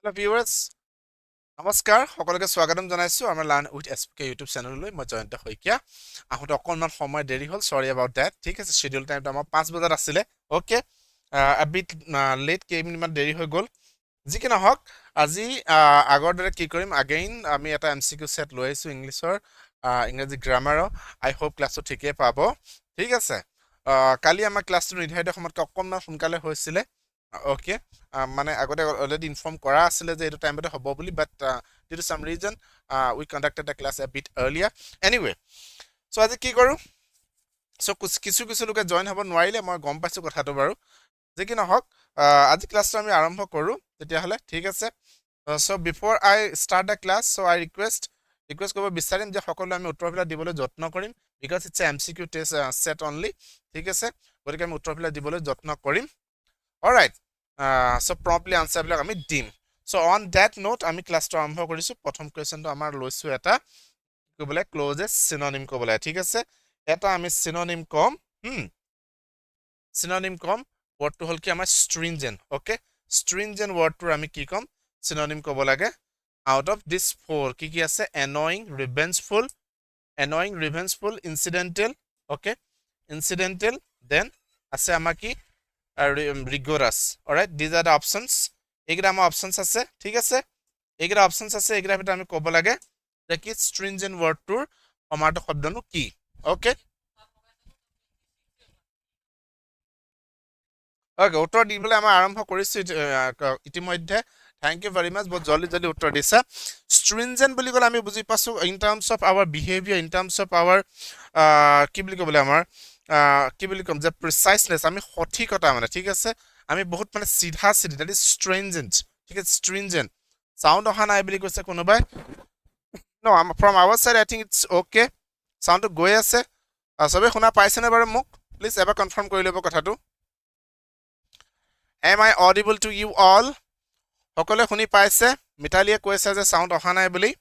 Hello viewers, নমস্কাৰ সকলোকে স্বাগতম জনাইছো আমাৰ লাৰ্ন উইথ এছপিকে ইউটিউব চেনেললৈ মই জয়ন্ত শইকীয়া আহোতে অকণমান সময় দেৰি হ'ল সৰি এবাউট দ্যাট ঠিক আছে শিডিউল টাইমটো আমাৰ 5 বজাত আছিলে ওকে আ বিট লেট কেইমিনিটমান দেৰি হৈ গ'ল যি কি নহওক আজি আগৰ দৰে কি কৰিম আগেইন আমি এটা এমচিকিউ সেট লৈ আহিছো ইংলিছৰ ইংৰাজী গ্ৰামাৰৰ আই হোপ ক্লাছটো ঠিকে পাব ঠিক আছে কালি আমাৰ ক্লাছটো নিৰ্ধাৰিত সময়তকৈ অকণমান সোনকালে হৈছিলে okay মানে আগতে অলৰেডি ইনফৰ্ম কৰা আছিলে যে এটো টাইমতে হ'ব বুলি বাট due to some reason we conducted the class a bit earlier anyway so আজি কি কৰো so কিছু লোকে জয়েন হ'ব নোৱাৰিলে মই গম পাইছো কথাটো বাৰু যে কি নহওক আজি ক্লাছটো আমি আৰম্ভ কৰো তেতিয়া হলে ঠিক আছে so before I start the class so I request কৰিব বিচাৰিম যে সকলো আমি উত্তৰবিলাক দিবলৈ যত্ন কৰিম because it's a MCQ test set only ঠিক আছে গতিকে আমি উত্তৰবিলাক দিবলৈ যত্ন কৰিম all right so promptly answer বিলাক আমি দিম so on that note আমি ক্লাছটো আৰম্ভ কৰিছো প্ৰথম কোৱেশ্চনটো আমাৰ লৈছো এটা কবলে ক্লোজেষ্ট সিনোনিম কবলে ঠিক আছে এটা আমি সিনোনিম কম সিনোনিম কম ওয়ার্ডটো হল কি আমাৰ stringent ওকে stringent ওয়ার্ডটো আমি কি কম সিনোনিম কব লাগে out of this four কি আছে annoying revengeful incidental okay incidental then আছে আমাৰ কি rigorous alright these are the options এগৰা আমাৰ options আছে ঠিক আছে এগৰা options আছে এগৰা ভিতৰত আমি ক'ব লাগে যে কি stringent word টোৰ সমাৰ্থ শব্দনো কি okay okay উত্তৰ দিবলৈ আমি আৰম্ভ কৰিছো ইতিমধ্যে thank you very much বহুত জলদি উত্তৰ দিছা stringent বুলি ক'লে আমি বুজি পাছো in terms of our behavior in terms of our কি বুলি ক'বলে আমাৰ কি বুলি কম যে প্ৰিসাইসনেস আমি সঠিকতা মানে ঠিক আছে আমি বহুত মানে সিধা সিধি that is stringent ঠিক আছে stringent sound অহা নাই বুলি কৈছে কোনোবাই no from our side I think it's okay sound গৈ আছে সবে শুনা পাইছেনে বাৰু মোক প্লিজ এবাৰ কনফাৰ্ম কৰি ল'ব কথাটো am I audible to you all সকলে শুনি পাইছে মিতালিয়ে কৈছে যে সাউন্ড অহা নাই বুলি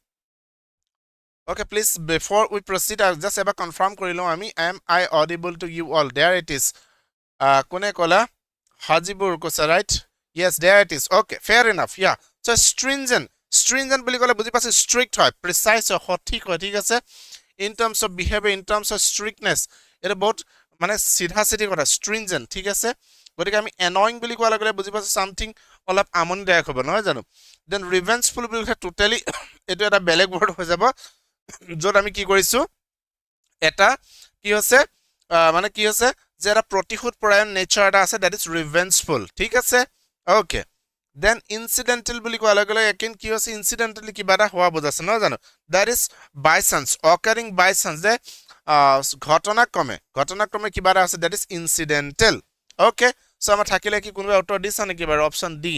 okay please before we proceed I'll just ever confirm কৰি লওঁ আমি am I audible to you all there it is কোনে কলা হাজিবুৰ কৈছে right yes there it is okay fair enough yeah so stringent বুলি ক'লে বুজি পাছে strict হয় precise হয় সঠিক হয় ঠিক আছে in terms of behavior in terms of strictness এটা বহুত মানে সিধা সিধি কথা stringent ঠিক আছে গতিকে আমি annoying বুলি কোৱা লগে বুজি পাছে something অলপ আমনিদায়ক হ'ব নহয় জানো then revengeful বুলি ক'লে টোটালি এটো এটা বেলেগ ওয়াৰ্ড হৈ যাব যত আমি কি কৰিছো এটা কি হৈছে মানে কি হৈছে যে এটা প্ৰতিশোধ পৰায়ণ নেচাৰ এটা আছে that is revengeful ঠিক আছে okay then incidental বুলি কোৱা লগে একিন কি হৈছে incidentally কিবা এটা হোৱা বুজাছে নহয় জানো that is by chance occurring by chance যে ঘটনাক্ৰমে কিবা এটা আছে that is incidental okay so আমাৰ থাকিলে কি কোনোবা উত্তৰ দিছা নেকি বাৰু option D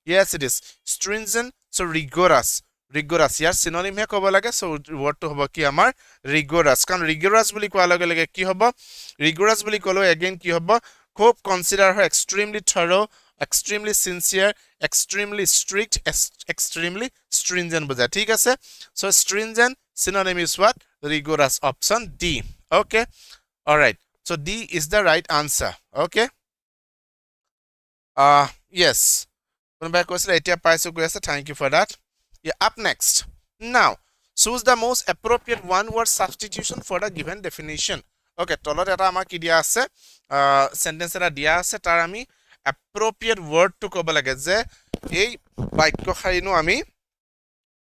yes it is stringent so rigorous year synonym হে ক'ব লাগে সো ওয়াৰ্ডটো হ'ব কি আমাৰ rigorous কাৰণ rigorous বুলি কোৱা লগে কি হ'ব rigorous বুলি ক'লো again কি হ'ব খুব কনসিডাৰ হয় extremely thorough extremely sincere extremely strict extremely stringent বুজায় ঠিক আছে so stringent synonym is what rigorous option D okay all right so D is the right answer okay yes কোনবাই কৈছিল এতিয়া পাইছো কৈ আছে thank you for that yeah up next now choose the most appropriate one word substitution for the given definition okay তলত এটা আমাৰ কি দিয়া আছে সেন্টেন্স এটা দিয়া আছে তাৰ আমি appropriate word to ক'ব লাগে যে এই বাক্য শাৰীনো আমি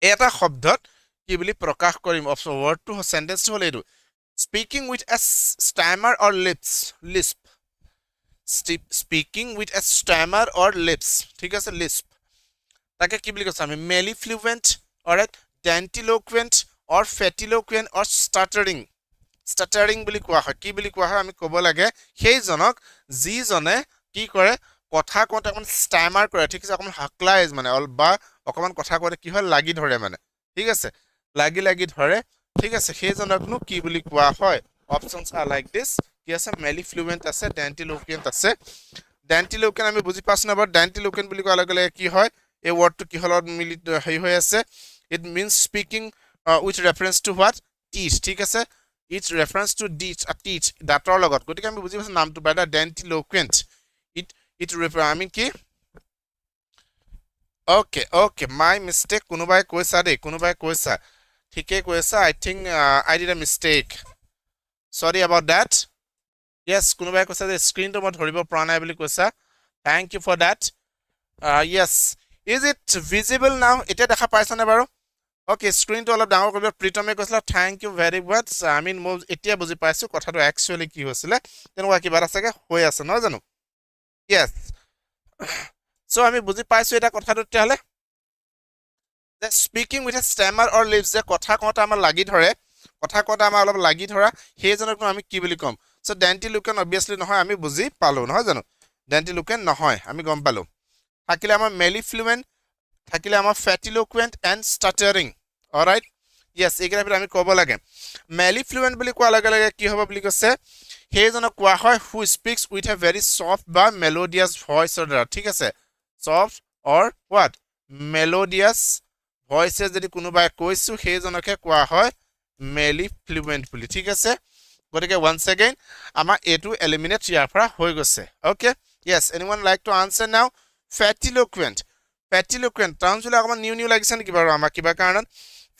এটা শব্দত কি বুলি প্ৰকাশ কৰিম word to sentence to হ'ল এটো speaking with a stammer or lisp speaking with a stammer or lips ঠিক আছে lisp তাকে কি বুলি কৈছে আমি mellifluent or dantiloquent or fatiloquent or stuttering বুলি কোৱা হয় কি বুলি কোৱা হয় আমি ক'ব লাগে সেই জনক যি জনে কি কৰে কথা কওঁতে অকমান স্টামাৰ কৰে ঠিক আছে অকমান হাকলাইজ মানে বা অকমান কথা কওঁতে কি হয় লাগি ধৰে মানে ঠিক আছে লাগি ধৰে ঠিক আছে সেই জনকনো কি বুলি কোৱা হয় অপচনস are like this কি আছে mellifluent আছে dantiloquent আছে dantiloquent আমি বুজি পাছ না বাট dantiloquent বুলি কোৱা লগে কি হয় এই ওয়ার্ডটো কি হলত মিলিত হৈ হৈ আছে it means speaking with reference to what teach ঠিক আছে it's reference to teach দাঁতৰ লগত গতিকে আমি বুজি পাছ নামটো বাই dantiloquent it I mean কি Okay, okay, my mistake. কোনোবাই কৈছা দেই, কোনোবাই কৈছা। ঠিকে কৈছা, I think I did a mistake. Sorry about that. Yes, কোনোবাই কৈছা যে স্ক্ৰিনটো মই ধৰিব পৰা নাই বুলি কৈছা। Thank you for that. Yes. Is it visible now? এতিয়া দেখা পাইছানে বাৰু? Okay, স্ক্ৰিনটো অলপ ডাঙৰ কৰিব। প্ৰীতমে কৈছিলা thank you very much. I mean মই এতিয়া বুজি পাইছো কথাটো actually কি হৈছিলে। তেনেকুৱা কিবা এটা চাগে হৈ আছে নহয় জানো? Yes. So আমি বুজি পাইছো এটা কথাটো তেতিয়াহ'লে যে স্পিকিং উইথ এ ষ্টেমাৰ অৰ লিপছ যে কথা কওঁতে আমাৰ লাগি ধৰে কথা কওঁতে আমাৰ অলপ লাগি ধৰা সেইজনকনো আমি কি বুলি ক'ম চ' ডেণ্টিলুকেন অবভিয়াছলি নহয় আমি বুজি পালো নহয় জানো ডেণ্টিলুকেন নহয় আমি গম পালো থাকিলে আমাৰ মেলিফ্লুৱেণ্ট থাকিলে আমাৰ ফেটিলোকুৱেণ্ট এণ্ড ষ্টাটাৰিং অলৰাইট য়েছ এইকেইটাৰ ভিতৰত আমি ক'ব লাগে মেলিফ্লুৱেণ্ট বুলি কোৱাৰ লগে লগে কি হ'ব বুলি কৈছে সেইজনক কোৱা হয় হু speaks with A very soft বা মেলোডিয়াছ ভইচৰ দ্বাৰা ঠিক আছে ছফ্ট অৰ হোৱাট মেলোডিয়াছ ভইচে যদি কোনোবাই কৈছো সেইজনকে কোৱা হয় মেলিফ্লুৱেণ্ট বুলি ঠিক আছে গতিকে ওয়ান্স এগেইন আমাৰ এটো এলিমিনেট ইয়াৰ পৰা হৈ গৈছে okay yes anyone like to answer now ফেটিলোকুৱেণ্ট টাৰ্মছ বিলাক অকমান নিউ লাগিছে নেকি বাৰু আমাৰ কিবা কাৰণত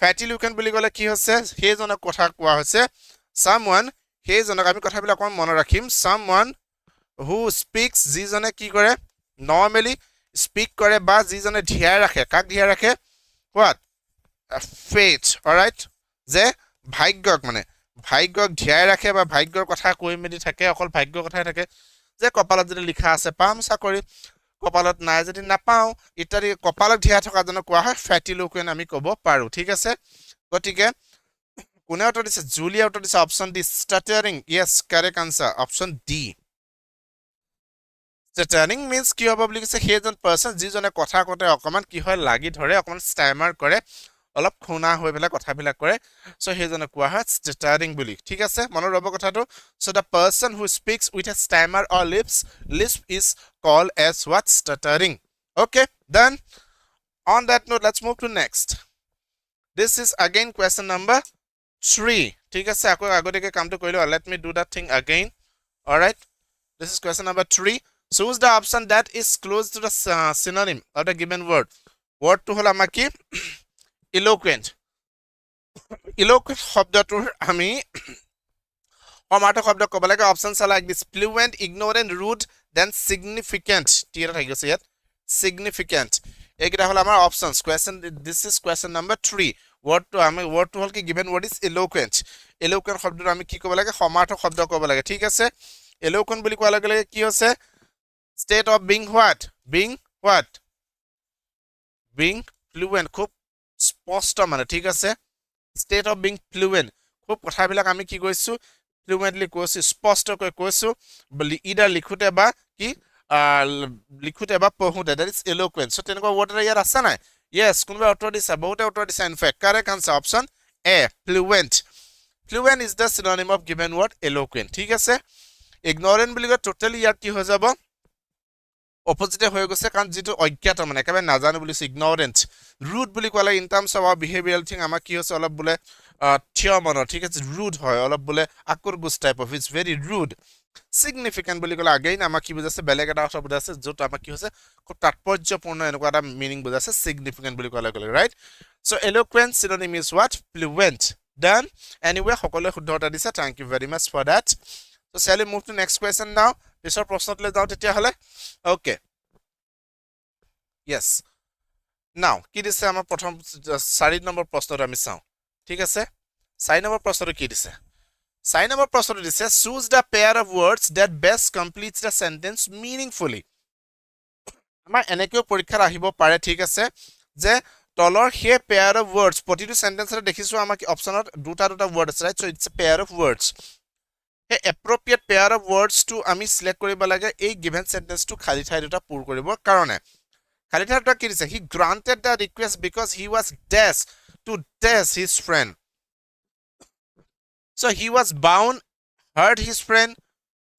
ফেটিলোকুৱেণ্ট বুলি ক'লে কি হৈছে সেইজনক কথা কোৱা হৈছে someone সেইজনক আমি কথাবিলাক অকমান মনত ৰাখিম someone who speaks যিজনে কি কৰে নৰ্মেলি স্পিক কৰে বা যিজনে ধিয়াই ৰাখে কাক ধিয়াই ৰাখে what fate alright যে ভাগ্যক মানে ভাগ্যক ধিয়াই ৰাখে বা ভাগ্যৰ কথা কৈ মেলি থাকে অকল ভাগ্যৰ কথাই থাকে যে কপালত যদি লিখা আছে পাম চাকৰি কপালত নাই যদি নাপাও ইত্যাদি কপালত ধিয়াই থকা জনক কোৱা হয় ফেটিলোকুৱেণ্ট আমি ক'ব পাৰো ঠিক আছে গতিকে কোনে উত্তৰ দিছে জুলিয়া উত্তৰ দিছে option D stuttering yes correct answer option D stuttering means কি হ'ব বুলি কৈছে সেইজন পাৰ্চন যিজনে কথা কওঁতে অকমান কি হয় লাগি ধৰে অকমান ষ্টাইমাৰ কৰে অলপ খুনা হৈ পেলাই কথাবিলাক কৰে সো সেইজনে কোৱা হয় ষ্টাটাৰিং বুলি ঠিক আছে মনত ৰব কথাটো so the person who speaks with a stammer or lisp is called as what stuttering okay then on that note let's move to next this is again question number 3 ঠিক আছে আকৌ আগতেকে কামটো কৰিলো let me do that thing again all right this is question number 3 choose the option that is close to the synonym of the given word to হল আমাৰ কি eloquent শব্দটোৰ আমি সমাৰ্থক শব্দ ক'ব লাগে অপচনছ are like this fluent ignorant rude then significant তিনিটা থাকি গৈছে ইয়াত significant এইকেইটা হল আমাৰ অপচনছ question this is question number 3 word to হল কি given word is eloquent শব্দটো আমি কি ক'ব লাগে সমাৰ্থক শব্দ ক'ব লাগে ঠিক আছে eloquent বুলি কোৱাৰ লগে লগে কি হৈছে state of being what being fluent খুব স্পষ্ট মানে ঠিক আছে state of being fluent খুব কথাবিলাক আমি কি কৈছো fluently কৈছো স্পষ্টকৈ কৈছো ইডাৰ লিখোতে বা কি লিখোতে বা পঢ়োতে that is eloquent so তেনেকুৱা word এটা ইয়াত আছে নাই yes কোনোবা উত্তৰ দিছে বহুতে উত্তৰ দিছে in fact correct answer option A fluent is the synonym of given word eloquent ঠিক আছে ignorant বুলি কয় টোটালি ইয়াত কি হৈ যাব opposite হৈ গৈছে কাৰণ যেটো অজ্ঞাত মানে একেবাৰে নাজানো বুলি ignorant rude বুলি ক'লে in terms of our behavioral thing আমাৰ কি হৈছে অলপ বুলে থিয় মনৰ ঠিক আছে rude হয় অলপ বুলে আকুৰগুছ type of it's very rude significant বুলি ক'লে again আমাৰ কি বুজাছে বেলেগ এটা অৰ্থ বুজাছে যত আমাৰ কি হৈছে খুব তাৎপৰ্যপূৰ্ণ এনেকুৱা এটা মিনিং বুজাছে significant বুলি ক'লে right so eloquent synonym is what fluent done anyway সকলোৱে শুদ্ধ উত্তৰ দিছে thank you very much for that so shall we move to next question now পিছৰ প্ৰশ্নলৈ যাও তেতিয়া হলে okay yes now কি দিছে আমাৰ প্ৰথম 4 নম্বৰ প্ৰশ্নটো আমি চাও ঠিক আছে 4 নম্বৰ প্ৰশ্নটো কি দিছে 4 নম্বৰ প্ৰশ্নটো দিছে choose the pair of words that best completes the sentence meaningfully আমাৰ এনেকৈ পৰীক্ষা আহিব পাৰে ঠিক আছে যে তলৰ হে pair of words প্ৰতিটো সেন্টেন্সৰে দেখিছো আমাক অপচনত দুটা ওয়াৰ্ড আছে right so it's a pair of words a appropriate pair of words to আমি সিলেক্ট কৰিব লাগে এই given sentence to খালি ঠাই দুটা পূৰ কৰিবৰ কাৰণে খালি ঠাই দুটা কি দিছে he granted the request because he was dash to dash his friend so he was bound hurt his friend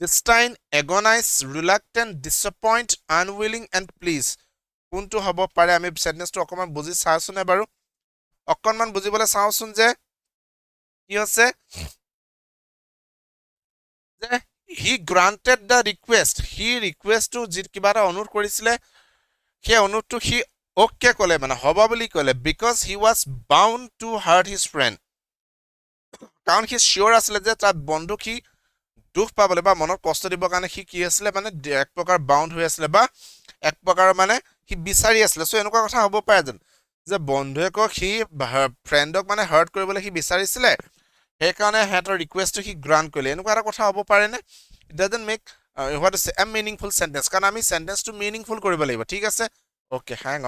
disdain agonize reluctant disappoint unwilling and please কোনটো হ'ব পাৰে আমি সেন্টেন্সটো অকমান বুজি চাওছনে বাৰু অকনমান বুজিবলৈ চাওছুন যে কি হৈছে he granted the request he request to কিবা এটা অনুৰোধ কৰিছিলে সেই অনুৰোধটো he ওকে কলে মানে হবা বুলি কলে because he was bound to hurt his friend কাৰণ সি sure আছিলে যে তাৰ বন্ধুক সি দুখ পাবলৈ বা মনত কষ্ট দিবৰ কাৰণে সি কি আছিলে মানে এক প্ৰকাৰ বাউন্ড হৈ আছিলে বা এক প্ৰকাৰ মানে সি বিচাৰি আছিলে সো এনেকুৱা কথা হ'ব পাৰে যে বন্ধুৱে ক সি ফ্ৰেণ্ডক মানে হাৰ্ট কৰিবলৈ সি বিচাৰিছিলে সেই কাৰণে হেতৰ ৰিকুৱেষ্টটো সি গ্ৰান্ট কৰিলে এনেকুৱা এটা কথা হ'ব পাৰে নে it doesn't make what is a meaningful sentence কাৰণ আমি সেন্টেন্সটো মিনিংফুল কৰিব লাগিব ঠিক আছে ওকে hang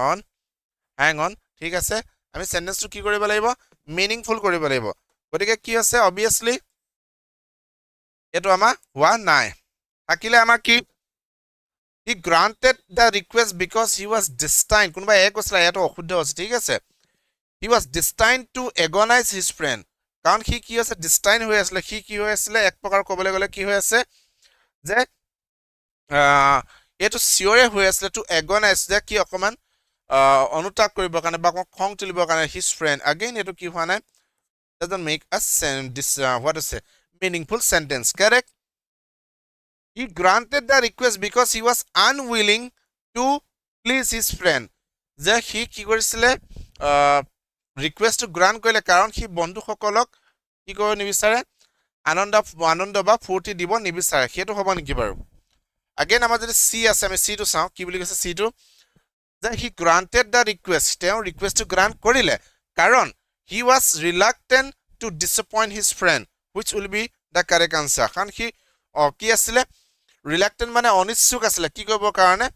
on ঠিক আছে আমি সেন্টেন্সটো কি কৰিব লাগিব মিনিংফুল কৰিব লাগিব গতিকে কি আছে obviously এটো আমাৰ হোৱা নাই থাকিলে আমাৰ কি he granted the request because he was destined কোনবা এক কৈছিল এটো অশুদ্ধ আছে ঠিক আছে he was destined to agonize his friend কাৰণ সি কি আছে destined হৈ আছিল সি কি হৈ আছিল এক প্ৰকাৰ কবলৈ গলে কি হৈ আছে যে এটো সিওৰে হৈ আছিল to agonize যে কি অকমান অনুতাপ কৰিবৰ কাৰণে বা খং তুলিবৰ কাৰণে his friend again এটো কি হোৱা নাই doesn't make a this what is it meaningful sentence correct he granted the request because he was unwilling to please his friend যে he কি কৰিছিলে request to grant কৰিলে কাৰণ সি বন্ধুসকলক কি কৰিব নিবিচাৰে আনন্দ বা ফুৰ্তি দিব নিবিচাৰে হেতু হ'ব নেকি বাৰু again আমাৰ যদি c আছে আমি c টো চাও কি বুলি কৈছে c টো যে he granted the request তেওঁ request to grant কৰিলে কাৰণ he was reluctant to disappoint his friend which will be the correct answer কাৰণ সি কি আছিল reluctant মানে অনিচ্ছুক আছিল কি কৰিব কাৰণে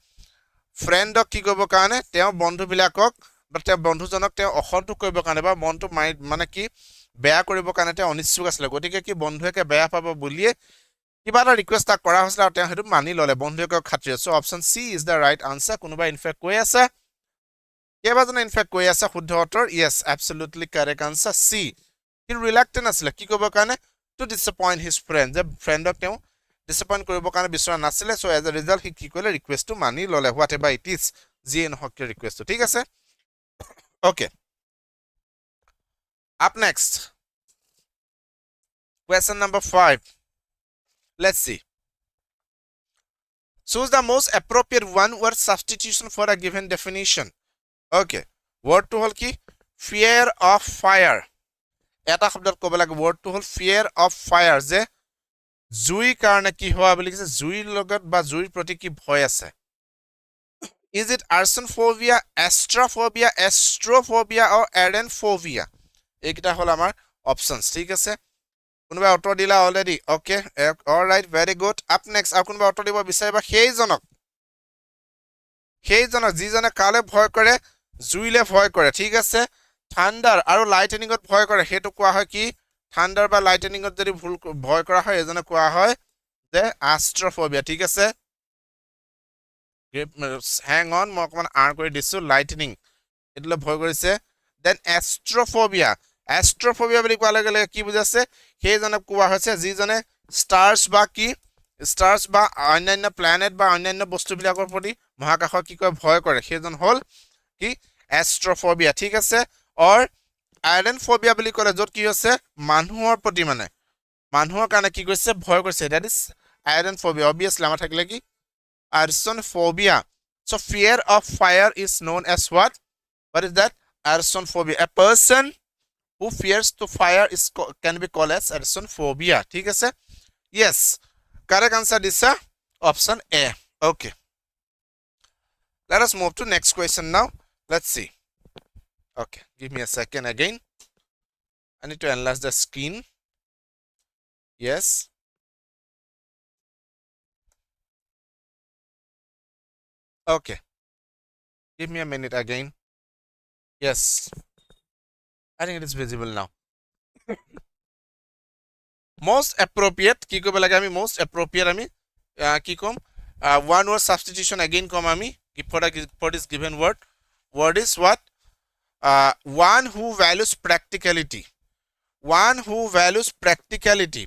ফ্ৰেণ্ডক কি কৰিব কাৰণে তেওঁ বন্ধুবিলাকক বা তেওঁ বন্ধুজনক তেওঁ অসন্তোষ কৰিব কাৰণে বা মনটো মানে কি বেয়া কৰিব কাৰণে তেওঁ অনিচ্ছুক আছিল গতিকে কি বন্ধুকে বেয়া পাব বুলিয়ে কিবা এটা ৰিকুৱেষ্ট কৰা হৈছিল আৰু তেওঁ হেতু মানি ললে বন্ধুকক খাতিৰে so option C is the right answer কোনোবা ইনফেক্ট কৈ আছে কেবাজনে ইনফেক্ট কৈ আছে শুদ্ধ উত্তৰ yes absolutely correct answer C he reluctant আছিল কি কৰিব কাৰণে টু ডিসএপয়েন্ট হিজ ফ্ৰেণ্ড যে ফ্ৰেণ্ডক তেওঁ ডিসএপয়েন্ট কৰিব কাৰণে বিচৰা নাছিলে so as a result he কি কৰিলে ৰিকুৱেষ্টটো মানি ললে হোৱাট এভাৰ ইট ইজ জি এন হক ৰিকুৱেষ্টটো ঠিক আছে okay up next question number 5 let's see choose the most appropriate one word substitution for a given definition okay word to hol ki fear of fire এটা শব্দত ক'ব লাগে word to hol fear of fire যে জুই কাৰণে কি হোৱা বুলি কৈছে জুইৰ লগত বা জুইৰ প্ৰতি কি ভয় আছে is it arsonophobia astrophobia astrophobia or arenphobia এইটা হল আমাৰ অপশনস ঠিক আছে কোনবা উত্তৰ দিলা already okay alright very good up next আৰু কোনবা উত্তৰ দিব বিচাৰিবা সেইজনক যিজনে কালে ভয় কৰে জুইলে ভয় কৰে ঠিক আছে থান্ডাৰ আৰু লাইটনিংত ভয় কৰে হেতু কোৱা হয় কি থান্ডাৰ বা লাইটনিংত যদি ভয় কৰা হয় এজনে কোৱা হয় যে astrophobia ঠিক আছে hang on মই অকমান আৰ কৰি দিছো লাইটনিং এটলে ভয় কৰিছে দেন astrophobia বুলি কোৱা লাগে কি বুজাছে সেইজনে কোৱা হৈছে যিজনে স্টাৰ্স বা অন্যান্য প্ল্যানেট বা অন্যান্য বস্তুবিলাকৰ প্ৰতি মহাকাশৰ কি কয় ভয় কৰে সেইজন হল কি astrophobia ঠিক আছে অৰ arenphobia বুলি ক'লে যত কি হৈছে মানুহৰ প্ৰতি মানে মানুহৰ কাৰণে কি কৈছে ভয় কৰিছে that is arenphobia obviously আমাৰ থাকিলে কি arsonophobia so fear of fire is known as what is that arsonophobia a person who fears to fire can be called as arsonophobia ঠিক আছে yes correct answer is option A okay let us move to next question now let's see okay give me a second again I need to enlarge the screen yes okay give me a minute again yes I think it is visible now most appropriate কি কব লাগে আমি most appropriate আমি কি কম one word substitution again কম আমি for this given word is what one who values practicality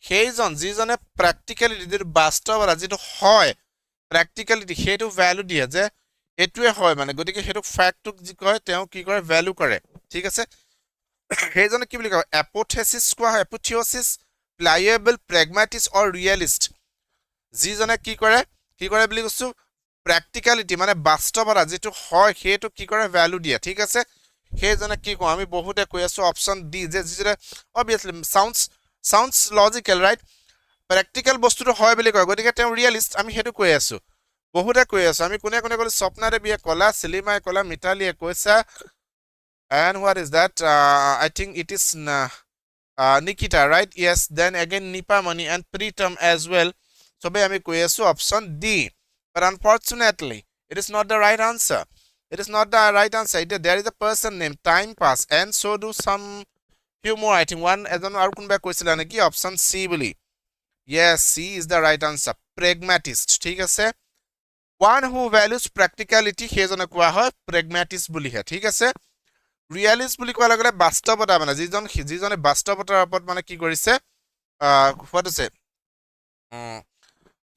সেইজন যিজনে practicality ৰ বাস্তৱ ৰাজিটো হয় practicality হেতু ভ্যালু দিয়ে যে এটুৱে হয় মানে গতিকে হেতু ফ্যাক্টক যি কয় তেওঁ কি কৰে ভ্যালু কৰে ঠিক আছে সেইজনে কি বুলি কয় এপোথেসিস কোৱা হয় এপোথিওসিস প্লায়েবল প্ৰেগমেটিস অৰ ৰিয়েলিষ্ট যিজনে কি কৰে বুলি কৈছো প্ৰ্যাকটিক্যালিটি মানে বাস্তৱতা যেটো হয় সেইটো কি কৰে ভ্যালু দিয়ে ঠিক আছে সেইজনে কি কওঁ আমি বহুতে কৈ আছো অপচন ডি যে যেটা obviously sounds logical right প্ৰ্যাকটিক্যাল বস্তুটো হয় বুলি কয় গতিকে তেওঁ ৰিয়েলিষ্ট আমি হেতু কৈ আছো বহুতে কৈ আছো আমি কোনে কোনে কলে স্বপ্নাৰে বিয়ে কলা সিলিমাই কলা মিতালীয়ে কৈছা and what is that I think it is Nikita right yes then again Nipamani and Pritam as well sobe ami কৈ আছো option D but unfortunately it is not the right answer it is not the right answer there is a person named time pass and so do some few more I think one ejon aru kunba koisila neki option C boli yes C is the right answer pragmatist thik ase one who values practicality hejone koa hoy pragmatist boli he thik ase realist boli koa lagale bastobata mane jijone bastobotar opor mane ki korise what is it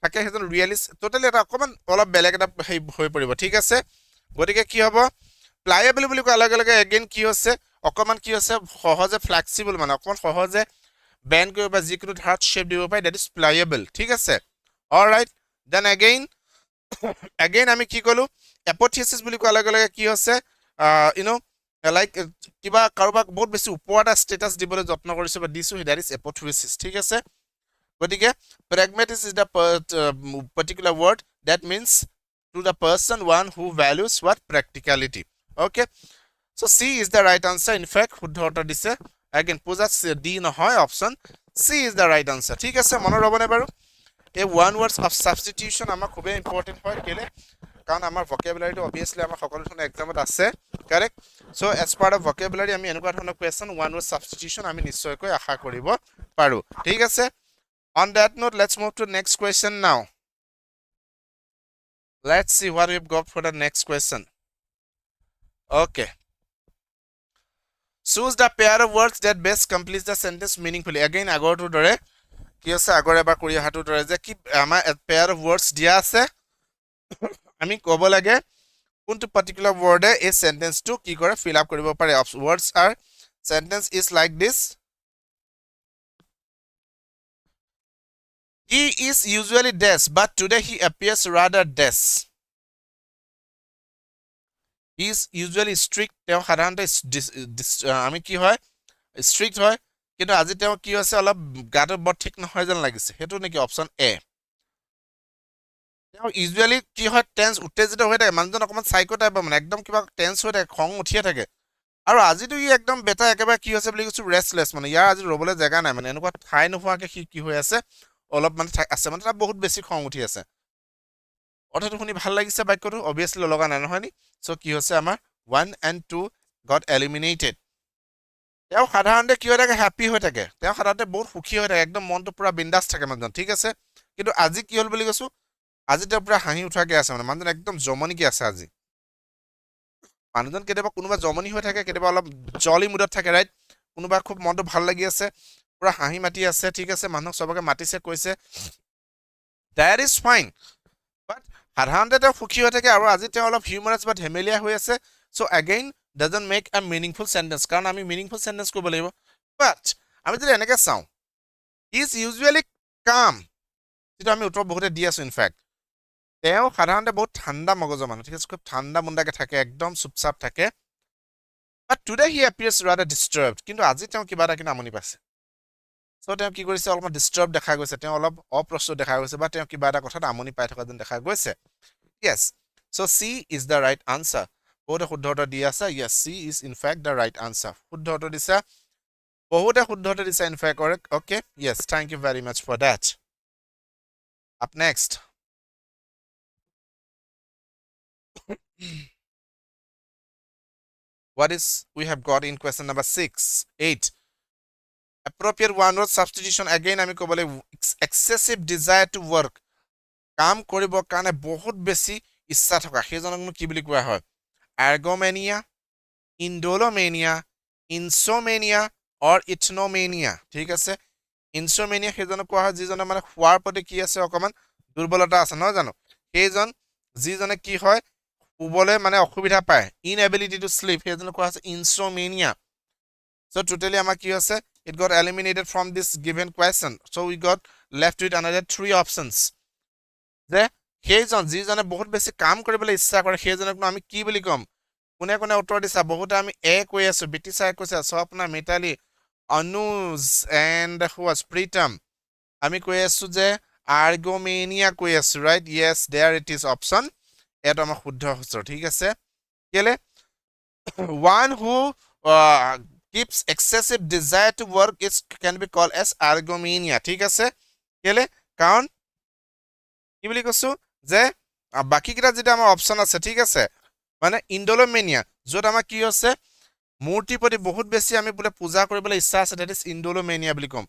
থাকে হেজন realist totally এটা অকমান অলপ বেলেগ এটা হৈ পৰিব ঠিক আছে গতিকে কি হ'ব প্লায়েবল বুলি কোৱা লগে লগে এগেইন কি হৈছে অকমান কি হৈছে সহজে ফ্লেক্সিবল মানে অকমান সহজে বেন্ড কৰিব বা যিকোনো ধাৰত শেপ দিব পাৰি দ্যাট ইজ প্লায়েবল ঠিক আছে অলৰাইট দেন এগেইন আমি কি কলো এপথিসিস বুলি কোৱা লগে লগে কি হৈছে ইউ নো লাইক কিবা কাৰোবাক বহুত বেছি ওপৰত ষ্টেটাস দিবলৈ যত্ন কৰিছে বা দিছো দ্যাট ইজ এপথিসিস ঠিক আছে গতিকে pragmatist is the particular word that means to the person one who values what practicality okay so C is the right answer in fact শুদ্ধ উত্তৰ দিছে again পূজা D নহয় option C is the right answer ঠিক আছে মনত ৰবনে বাৰু এই one words of substitution আমাৰ খুব ইম্পৰ্টেন্ট হয় কেলে কাৰণ আমাৰ vocabulary obviously আমাৰ সকলো ধৰণৰ এক্সামত আছে correct so as part of vocabulary আমি এনেকুৱা ধৰণৰ question one word substitution আমি নিশ্চয়কৈ আশা কৰিব পাৰো ঠিক আছে On that note, let's move to next question now. Let's see what we've got for the next question. Okay. Choose the pair of words that best completes the sentence meaningfully. Again, agor to dore. Ki ase agor ebar kori hatu dore je ki ama pair of words dia ase. Ami kobo lage kuntu particular word e a sentence to ki kore fill up koribo pare. Words are sentence is like this. He is usually dash, but today he appears rather dash. He is usually strict. তেওঁ সাধাৰণতে আমি কি হয় strict হয় কিন্তু আজি তেওঁ কি হৈছে অলপ গাটো বৰ ঠিক নহয় যেন লাগিছে হেতু নেকি অপচন এ তেওঁ ইউজুৱেলি কি হয় টেন্স উত্তেজিত হৈ থাকে মানুহজন অকমান সাইকো টাইপ মানে একদম কিবা টেন্স হৈ থাকে খং উঠিয়ে থাকে আৰু আজিতো ই একদম বেটা একেবাৰে কি হৈছে বুলি কৈছো ৰেষ্টলেছ মানে ইয়াৰ আজি ৰবলৈ জায়গা নাই মানে এনেকুৱা ঠাই নোহোৱাকে কি হৈ আছে অলপ মানে আছে মানে তাৰ বহুত বেছি খং উঠি আছে অৰ্থটো শুনি ভাল লাগিছে বাক্যটো obviously লগা নাই নহয় নি সো কি হৈছে আমাৰ 1 and 2 got eliminated তেওঁ সাধাৰণতে কি হৈ থাকে হ্যাপি হৈ থাকে তেওঁ সাধাৰণতে বহুত সুখী হৈ থাকে একদম মনটো পুৰা বিন্দাস থাকে মানুহজন ঠিক আছে কিন্তু আজি কি হল বুলি কৈছো আজি তেওঁ পুৰা হাঁহি উঠাকে আছে মানে মানুহজন একদম জমনিকি আছে আজি মানুহজন কেতিয়াবা কোনোবা জমনি হৈ থাকে কেতিয়াবা অলপ জলি মুডত থাকে ৰাইট কোনোবা খুব মনটো ভাল লাগি আছে পুৰা হাঁহি মাতি আছে ঠিক আছে মানুহক সবকে মাতিছে কৈছে that is fine but সাধাৰণতে তেওঁ সুখী হৈ থাকে আৰু আজি তেওঁ অলপ হিউমাৰাছ বা ধেমেলিয়া হৈ আছে so again doesn't make a meaningful sentence কাৰণ আমি meaningful sentence কৰিব লাগিব but আমি যদি এনেকৈ চাওঁ he is usually calm যেটো আমি উত্তৰ বহুতে দি আছো in fact তেওঁ সাধাৰণতে বহুত ঠাণ্ডা মগজৰ মানুহ ঠিক আছে খুব ঠাণ্ডা মুণ্ডাকে থাকে একদম চুপচাপ থাকে but today he appears rather disturbed কিন্তু আজি তেওঁ কিবা এটা কিনা আমনি পাইছে so তেওঁ কি কৰিছে অলপ ডিস্টাৰ্ব দেখা গৈছে তেওঁ অলপ অপ্ৰস্তুত দেখা গৈছে বা তেওঁ কিবা এটা কথাত আমনি পাই থকা যেন দেখা গৈছে yes so C is the right answer বহুতে শুদ্ধ উত্তৰ দি আছে yes C is in fact the right answer শুদ্ধ উত্তৰ দিছা বহুতে শুদ্ধ উত্তৰ দিছা in fact correct okay yes thank you very much for that up next what is we have got in question number 8 appropriate one word substitution again আমি কবলে excessive desire to work কাম কৰিবৰ কাৰণে বহুত বেছি ইচ্ছা থকা সেইজনক কি বুলি কোৱা হয় ergomania indolomania insomnia or ichnomania ঠিক আছে insomnia সেইজনক কোৱা হয় যিজনে মানে খোৱাৰ প্ৰতি কি আছে অকমান দুৰ্বলতা আছে নহয় জানো সেইজন যিজনে কি হয় শুবলে মানে অসুবিধা পায় inability to sleep সেইজনক কোৱা আছে insomnia so totally আমাৰ কি আছে it got eliminated from this given question so we got left with another 3 options the সেইজন যিজনে বহুত বেছি কাম কৰিবলৈ ইচ্ছা কৰে সেইজনকনো আমি কি বুলি ক'ম কোনে কোনে উত্তৰ দিছা বহুতে আমি এ কৈ আছো বিটি চাই কৈছে Swapna Mitali Anuj and who was Pritam আমি কৈ আছো যে আৰ্গোমেনিয়া কৈ আছো right yes there it is option এইটো আমাৰ শুদ্ধ উত্তৰ ঠিক আছে কেলে one who keeps excessive desire to work is can be called as argomania ঠিক আছে কেলে কাৰণ কি বুলি কৈছো যে বাকি কিটা যেটা আমাৰ অপচন আছে ঠিক আছে মানে ইণ্ডোলোমেনিয়া য'ত আমাৰ কি হৈছে মূৰ্তিৰ প্ৰতি বহুত বেছি আমি বোলে পূজা কৰিবলৈ ইচ্ছা আছে দ্যাট ইজ ইণ্ডোলোমেনিয়া বুলি ক'ম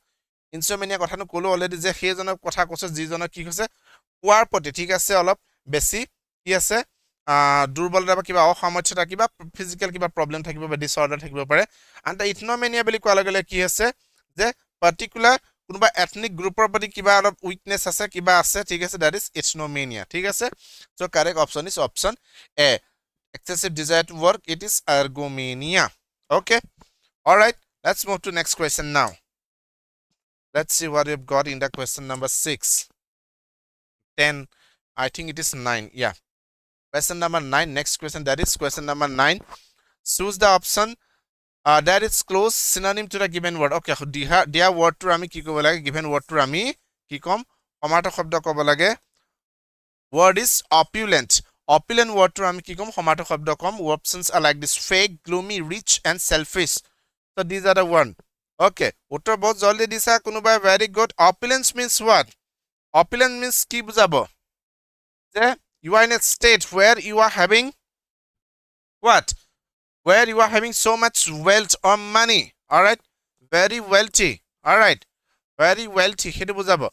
ইনচোমেনিয়া কথাটো ক'লো অলৰেডি যে সেইজনৰ কথা কৈছে যিজনৰ কি হৈছে পোৱাৰ প্ৰতি ঠিক আছে অলপ বেছি কি আছে দুৰ্বলতা বা কিবা অসামৰ্থ্যতা কিবা ফিজিক্যাল কিবা প্ৰবলেম থাকিব বা ডিসঅৰ্ডাৰ থাকিব পাৰে আনটা ইথনোমেনিয়া বুলি কোৱাৰ লগে লগে কি আছে যে পাৰ্টিকুলাৰ কোনোবা এথনিক গ্ৰুপৰ প্ৰতি কিবা অলপ উইকনেছ আছে কিবা আছে ঠিক আছে দ্যাট ইজ ইথনোমেনিয়া ঠিক আছে so correct option is option A excessive desire to work it is argomania okay all right let's move to next question now let's see what we've got in the question number 6 10 I think it is 9 yeah question number 9 next question that is question number 9 choose the option that is close synonym to the given word okay dia word to ami ki kobo lage given word to ami ki kom সমাৰ্থক শব্দ কব লাগে word is opulent opulent word to ami ki kom সমাৰ্থক শব্দ kom options are like this fake gloomy rich and selfish so these are the one okay uttor bahut jaldi disa kunubai very good opulence means what opulence means ki bujabo je you are in a state where you are having what where you are having so much wealth or money all right very wealthy all right very wealthy hetu bujabo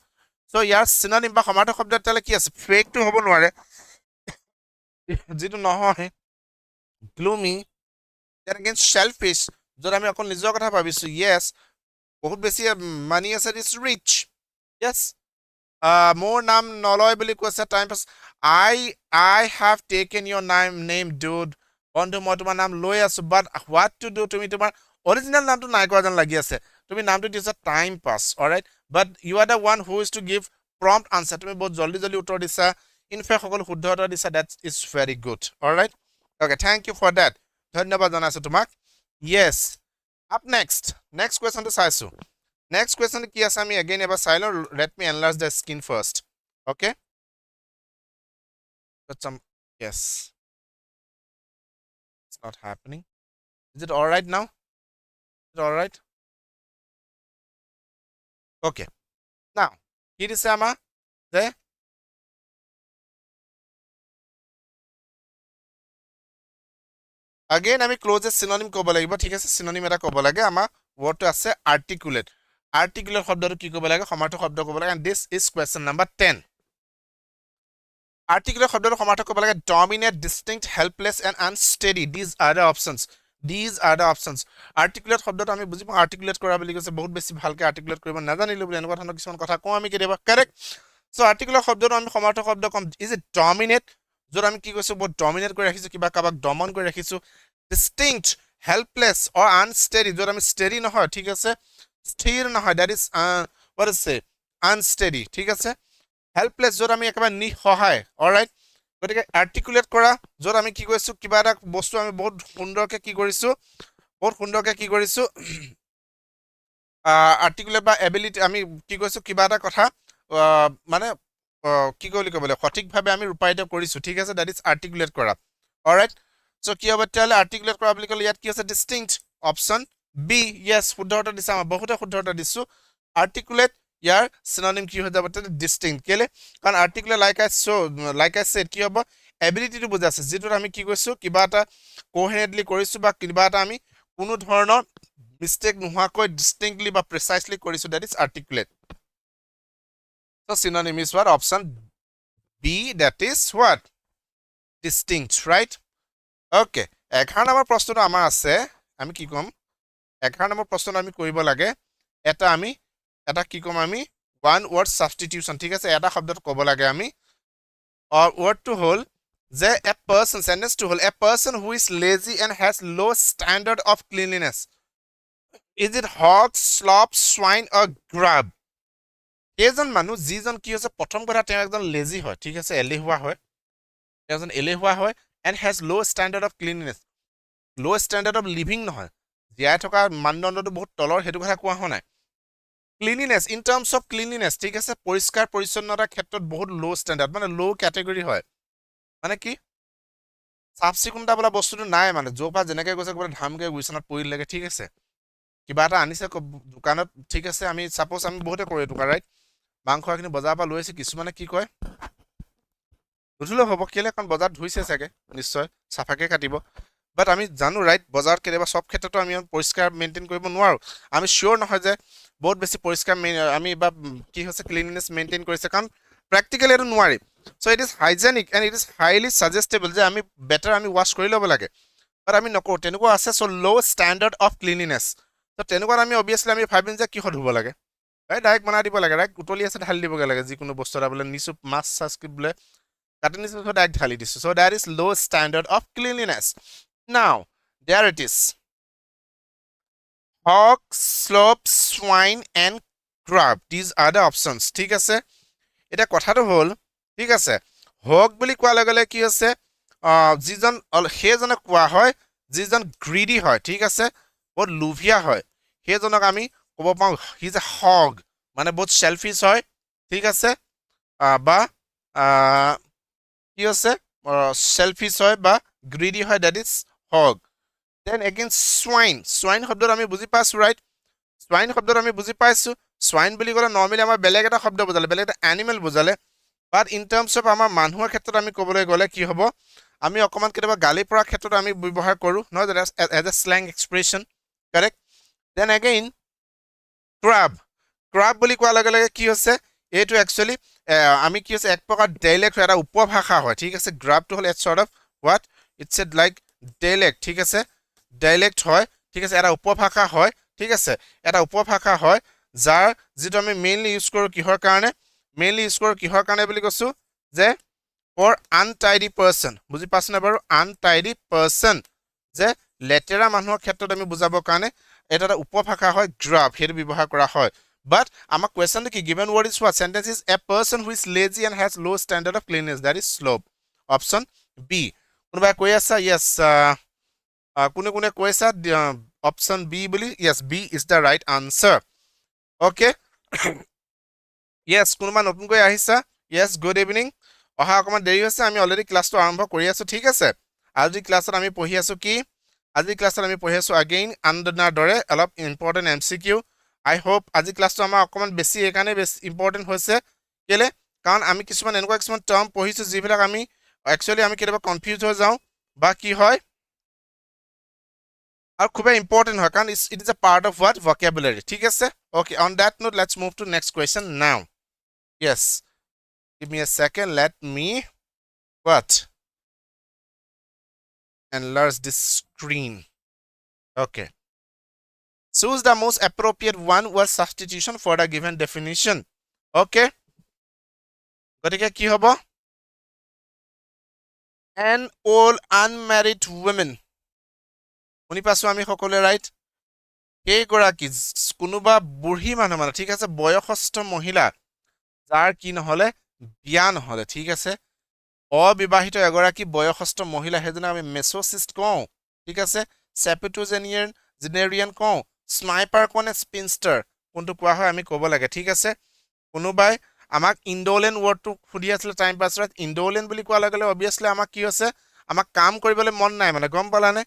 so yar synonym ba সমাৰ্থক শব্দ tale ki ase fake to hobo নোৱাৰে যেটো নহয় gloomy then again selfish যত আমি অকল নিজৰ কথা ভাবিছো yes বহুত বেছি মানি আছে is rich yes মোৰ নাম নলয় বুলি কৈছে time pass I have taken your name dude বন্ধু মই তোমাৰ নাম লৈ আছো but what to do তুমি তোমাৰ অৰিজিনাল নামটো নাই কোৱা যেন লাগি আছে তুমি নামটো দিছা time pass alright but you are the one who is to give prompt answer তুমি বহুত জলদি জলদি উত্তৰ দিছা in fact সকলো শুদ্ধ উত্তৰ দিছা that is very good alright okay thank you for that ধন্যবাদ জনাইছো তোমাক yes up next question to চাইছো next question কি আছে আমি again এবাৰ চাই লওঁ let me enlarge the screen first okay got some yes it's not happening is it all right now is it all right okay now here is ama the again আমি closest synonym কব লাগিব ঠিক আছে synonym এটা কব লাগে আমাৰ word to আছে articulate articulate শব্দটো কি কব লাগে সমাৰ্থক শব্দ কব লাগে and this is question number 10 articulate শব্দটো সমাৰ্থক কব লাগে dominant distinct helpless and unsteady these are the options articulate শব্দটো আমি বুজি পাওঁ articulate কৰা বুলি কৈছে বহুত বেছি ভালকে articulate কৰিব নাজানিলো বুলি এনেকুৱা ধৰণৰ কিছুমান কথা কওঁ আমি কেতিয়াবা correct so articulate শব্দটো আমি সমাৰ্থক শব্দ কম is it dominate যত আমি কি কৈছো বহুত dominate কৰি ৰাখিছো কিবা কাবাক দমন কৰি ৰাখিছো distinct helpless or unsteady যত আমি steady নহয় ঠিক আছে স্থিৰ নহয় that is what is it unsteady ঠিক আছে helpless যত আমি একেবাৰে নিসহায় alright গতিকে articulate কৰা যত আমি কি কৈছো কিবা এটা বস্তু আমি বহুত সুন্দৰকে কি কৰিছো articulate বা ability আমি কি কৈছো কিবা এটা কথা মানে কি কবলে সঠিকভাৱে আমি ৰূপায়িত কৰিছো ঠিক আছে that is articulate কৰা alright so কি হ'ব তেলে articulate কৰা বুলি ক'লে ইয়াত কি আছে distinct option B yes শুদ্ধ উত্তৰ দিছা মই বহুত শুদ্ধ উত্তৰ দিছো articulate ইয়াৰ synonym কি হৈ যাব তেলে distinct কেলে কাৰণ articulate like I said কি হ'ব ability টো বুজাইছে যেটো আমি কি কৈছো কিবা এটা coherently কৰিছো বা কিবা এটা আমি কোনো ধৰণৰ mistake নোহোৱাকৈ distinctly বা precisely কৰিছো that is articulate so synonym is what option B that is what distinct right okay 11 number প্ৰশ্নটো আমাৰ আছে আমি কি কম 11 নম্বৰ প্ৰশ্নটো আমি কৰিব লাগে এটা কি কম আমি one word substitution ঠিক আছে এটা শব্দত ক'ব লাগে আমি or word to hold যে a person sentence to hold a person who is lazy and has low standard of cleanliness is it hog slop swine or grub সেইজন মানুহ যিজন কি হৈছে প্ৰথম কথা তেওঁ একজন লেজি হয় ঠিক আছে এলেহুৱা হয় তেওঁ এজন এলেহুৱা হয় and has low' standard of cleanness ল' ষ্টেণ্ডাৰ্ড অফ লিভিং নহয় জীয়াই থকা মানদণ্ডটো বহুত তলৰ সেইটো কথা কোৱা হোৱা নাই ক্লিনিনেছ ইন টাৰ্মছ অফ ক্লিনিনেছ ঠিক আছে পৰিষ্কাৰ পৰিচ্ছন্নতাৰ ক্ষেত্ৰত বহুত ল' ষ্টেণ্ডাৰ্ড মানে ল' কেটেগৰী হয় মানে কি চাফ চিকুণতা বোলা বস্তুটো নাই মানে য'ৰ পৰা যেনেকৈ গৈছে ক'ৰবাত ধামকৈ বিচনাত পৰি লাগে ঠিক আছে কিবা এটা আনিছে দোকানত ঠিক আছে আমি চাপ'জ আমি বহুতে কৰোঁ এইটো ৰাইট মাংস এখিনি বজাৰৰ পৰা লৈ আহিছে কিছুমানে কি কয় নুধুলেও হ'ব কেলৈ কাৰণ বজাৰত ধুইছে চাগে নিশ্চয় চাফাকৈ কাটিব বাট আমি জানো ৰাইট বজাৰত কেতিয়াবা চব ক্ষেত্ৰতো আমি পৰিষ্কাৰ মেইনটেইন কৰিব নোৱাৰোঁ আমি চিয়'ৰ নহয় যে বহুত বেছি পৰিষ্কাৰ আমি বা কি হৈছে ক্লিননেছ মেইনটেইন কৰিছে কাৰণ প্ৰেক্টিকেলি এইটো নোৱাৰিম so' it is hygienic and it is highly suggestible যে আমি বেটাৰ আমি ৱাছ কৰি ল'ব লাগে বাট আমি নকৰোঁ তেনেকুৱা আছে চ' ল' ষ্টেণ্ডাৰ্ড অফ ক্লিনিনেছ ত' তেনেকুৱাত আমি অবিয়াছলি আমি ভাবিম যে কিহত ধুব লাগে ৰাইট ডাইৰেক্ট বনাই দিব লাগে ৰাইট উতলি আছে ঢালি দিবগৈ লাগে যিকোনো বস্তু এটা বোলে নিছোঁ মাছ চাছ বোলে কাটি নিছোঁ ডাইৰেক্ট ঢালি দিছোঁ চ' that is law' standard of ক্লিনিনেছ নাও there it is hog slope swine and crab these are the options ঠিক আছে এটা কথাটো হ'ল ঠিক আছে হগ বুলি কোৱাৰ লগে লগে কি হৈছে যিজন সেইজনে কোৱা হয় যিজন গ্ৰিডি হয় ঠিক আছে বহুত লোভিয়া হয় সেইজনক আমি ক'ব পাওঁ হি ইজ এ হগ মানে বহুত চেলফিছ হয় ঠিক আছে বা কি হৈছে চেলফিছ হয় বা গ্ৰিডি হয় that is hog then again swine শব্দত আমি বুজি পাইছোঁ ৰাইট swine শব্দত আমি বুজি পাইছোঁ swine বুলি ক'লে নৰ্মেলি আমাৰ বেলেগ এটা শব্দ বুজালে বেলেগ এটা এনিমেল বুজালে বাট ইন টাৰ্মছ অফ আমাৰ মানুহৰ ক্ষেত্ৰত আমি ক'বলৈ গ'লে কি হ'ব আমি অকণমান কেতিয়াবা গালি পৰা ক্ষেত্ৰত আমি ব্যৱহাৰ কৰোঁ নহয় as a slang expression correct then again crap বুলি কোৱাৰ লগে লগে কি হৈছে এইটো একচুৱেলি আমি কি হৈছে এক প্ৰকাৰ ডাইলেক্ট হয় এটা উপভাষা হয় ঠিক আছে গ্ৰাবটো হ'ল at sort of what it's a like dialect ঠিক আছে ডাইলেক্ট হয় ঠিক আছে এটা উপভাষা হয় ঠিক আছে এটা উপভাষা হয় যাৰ যিটো আমি মেইনলি ইউজ কৰোঁ কিহৰ কাৰণে বুলি কৈছোঁ যে ফৰ আনটাইডি পাৰ্চন বুজি পাইছেনে বাৰু আনটাইডি পাৰ্চন যে লেতেৰা মানুহৰ ক্ষেত্ৰত আমি বুজাবৰ কাৰণে এটা উপভাষা হয় গ্ৰাব সেইটো ব্যৱহাৰ কৰা হয় বাট আমাৰ কুৱেশ্যনটো কি given word is what sentence is a person who is lazy and has low' standard of cleanliness that is slob option B কোনোবাই কৈ আছা য়েছ কোনে কৈছা অপশ্যন বি বুলি yes B is the right answer okay yes কোনোবা নতুনকৈ আহিছা য়েছ good evening অহা অকণমান দেৰি হৈছে আমি অলৰেডি ক্লাছটো আৰম্ভ কৰি আছোঁ ঠিক আছে আজিৰ ক্লাছত আমি পঢ়ি আছোঁ কি আজিৰ ক্লাছত আমি পঢ়ি আছোঁ আগেইন আনদিনাৰ দৰে অলপ ইম্পৰ্টেণ্ট MCQ আই হোপ আজি ক্লাছটো আমাৰ অকণমান বেছি এইকাৰণে বেছি ইম্পৰ্টেণ্ট হৈছে কেলৈ কাৰণ আমি কিছুমান টাৰ্ম পঢ়িছোঁ যিবিলাক আমি একচুৱেলি আমি কেতিয়াবা কনফিউজ হৈ যাওঁ বা কি হয় আৰু খুবেই ইম্পৰ্টেণ্ট হয় কাৰণ it is a part of what vocabulary ঠিক আছে okay on that note let's move to next question now yes give me a second let me what enlarge this screen okay choose the most appropriate one word substitution for the given definition okay গতিকে কি হ'ব an old unmarried woman শুনি পাইছোঁ আমি সকলোৱে right সেইগৰাকী কোনোবা বুঢ়ী মানুহ মানে ঠিক আছে বয়সস্থ মহিলা যাৰ কি নহ'লে বিয়া নহ'লে ঠিক আছে অবিবাহিত এগৰাকী বয়সস্থ মহিলা সেইজনক আমি মেছ'চিষ্ট কওঁ ঠিক আছে চেপ্টোজেনেৰিয়ান কওঁ স্নাইপাৰ কওঁ নে স্পিনষ্টাৰ কোনটো কোৱা হয় আমি ক'ব লাগে ঠিক আছে কোনোবাই আমাক ইণ্ডোলেণ্ট ৱৰ্ডটো সুধি আছিলে টাইম পাছত ইণ্ডোলেণ্ট বুলি কোৱাৰ লগে লগে অবিয়াছলি আমাক কি হৈছে আমাক কাম কৰিবলৈ মন নাই মানে গম পালানে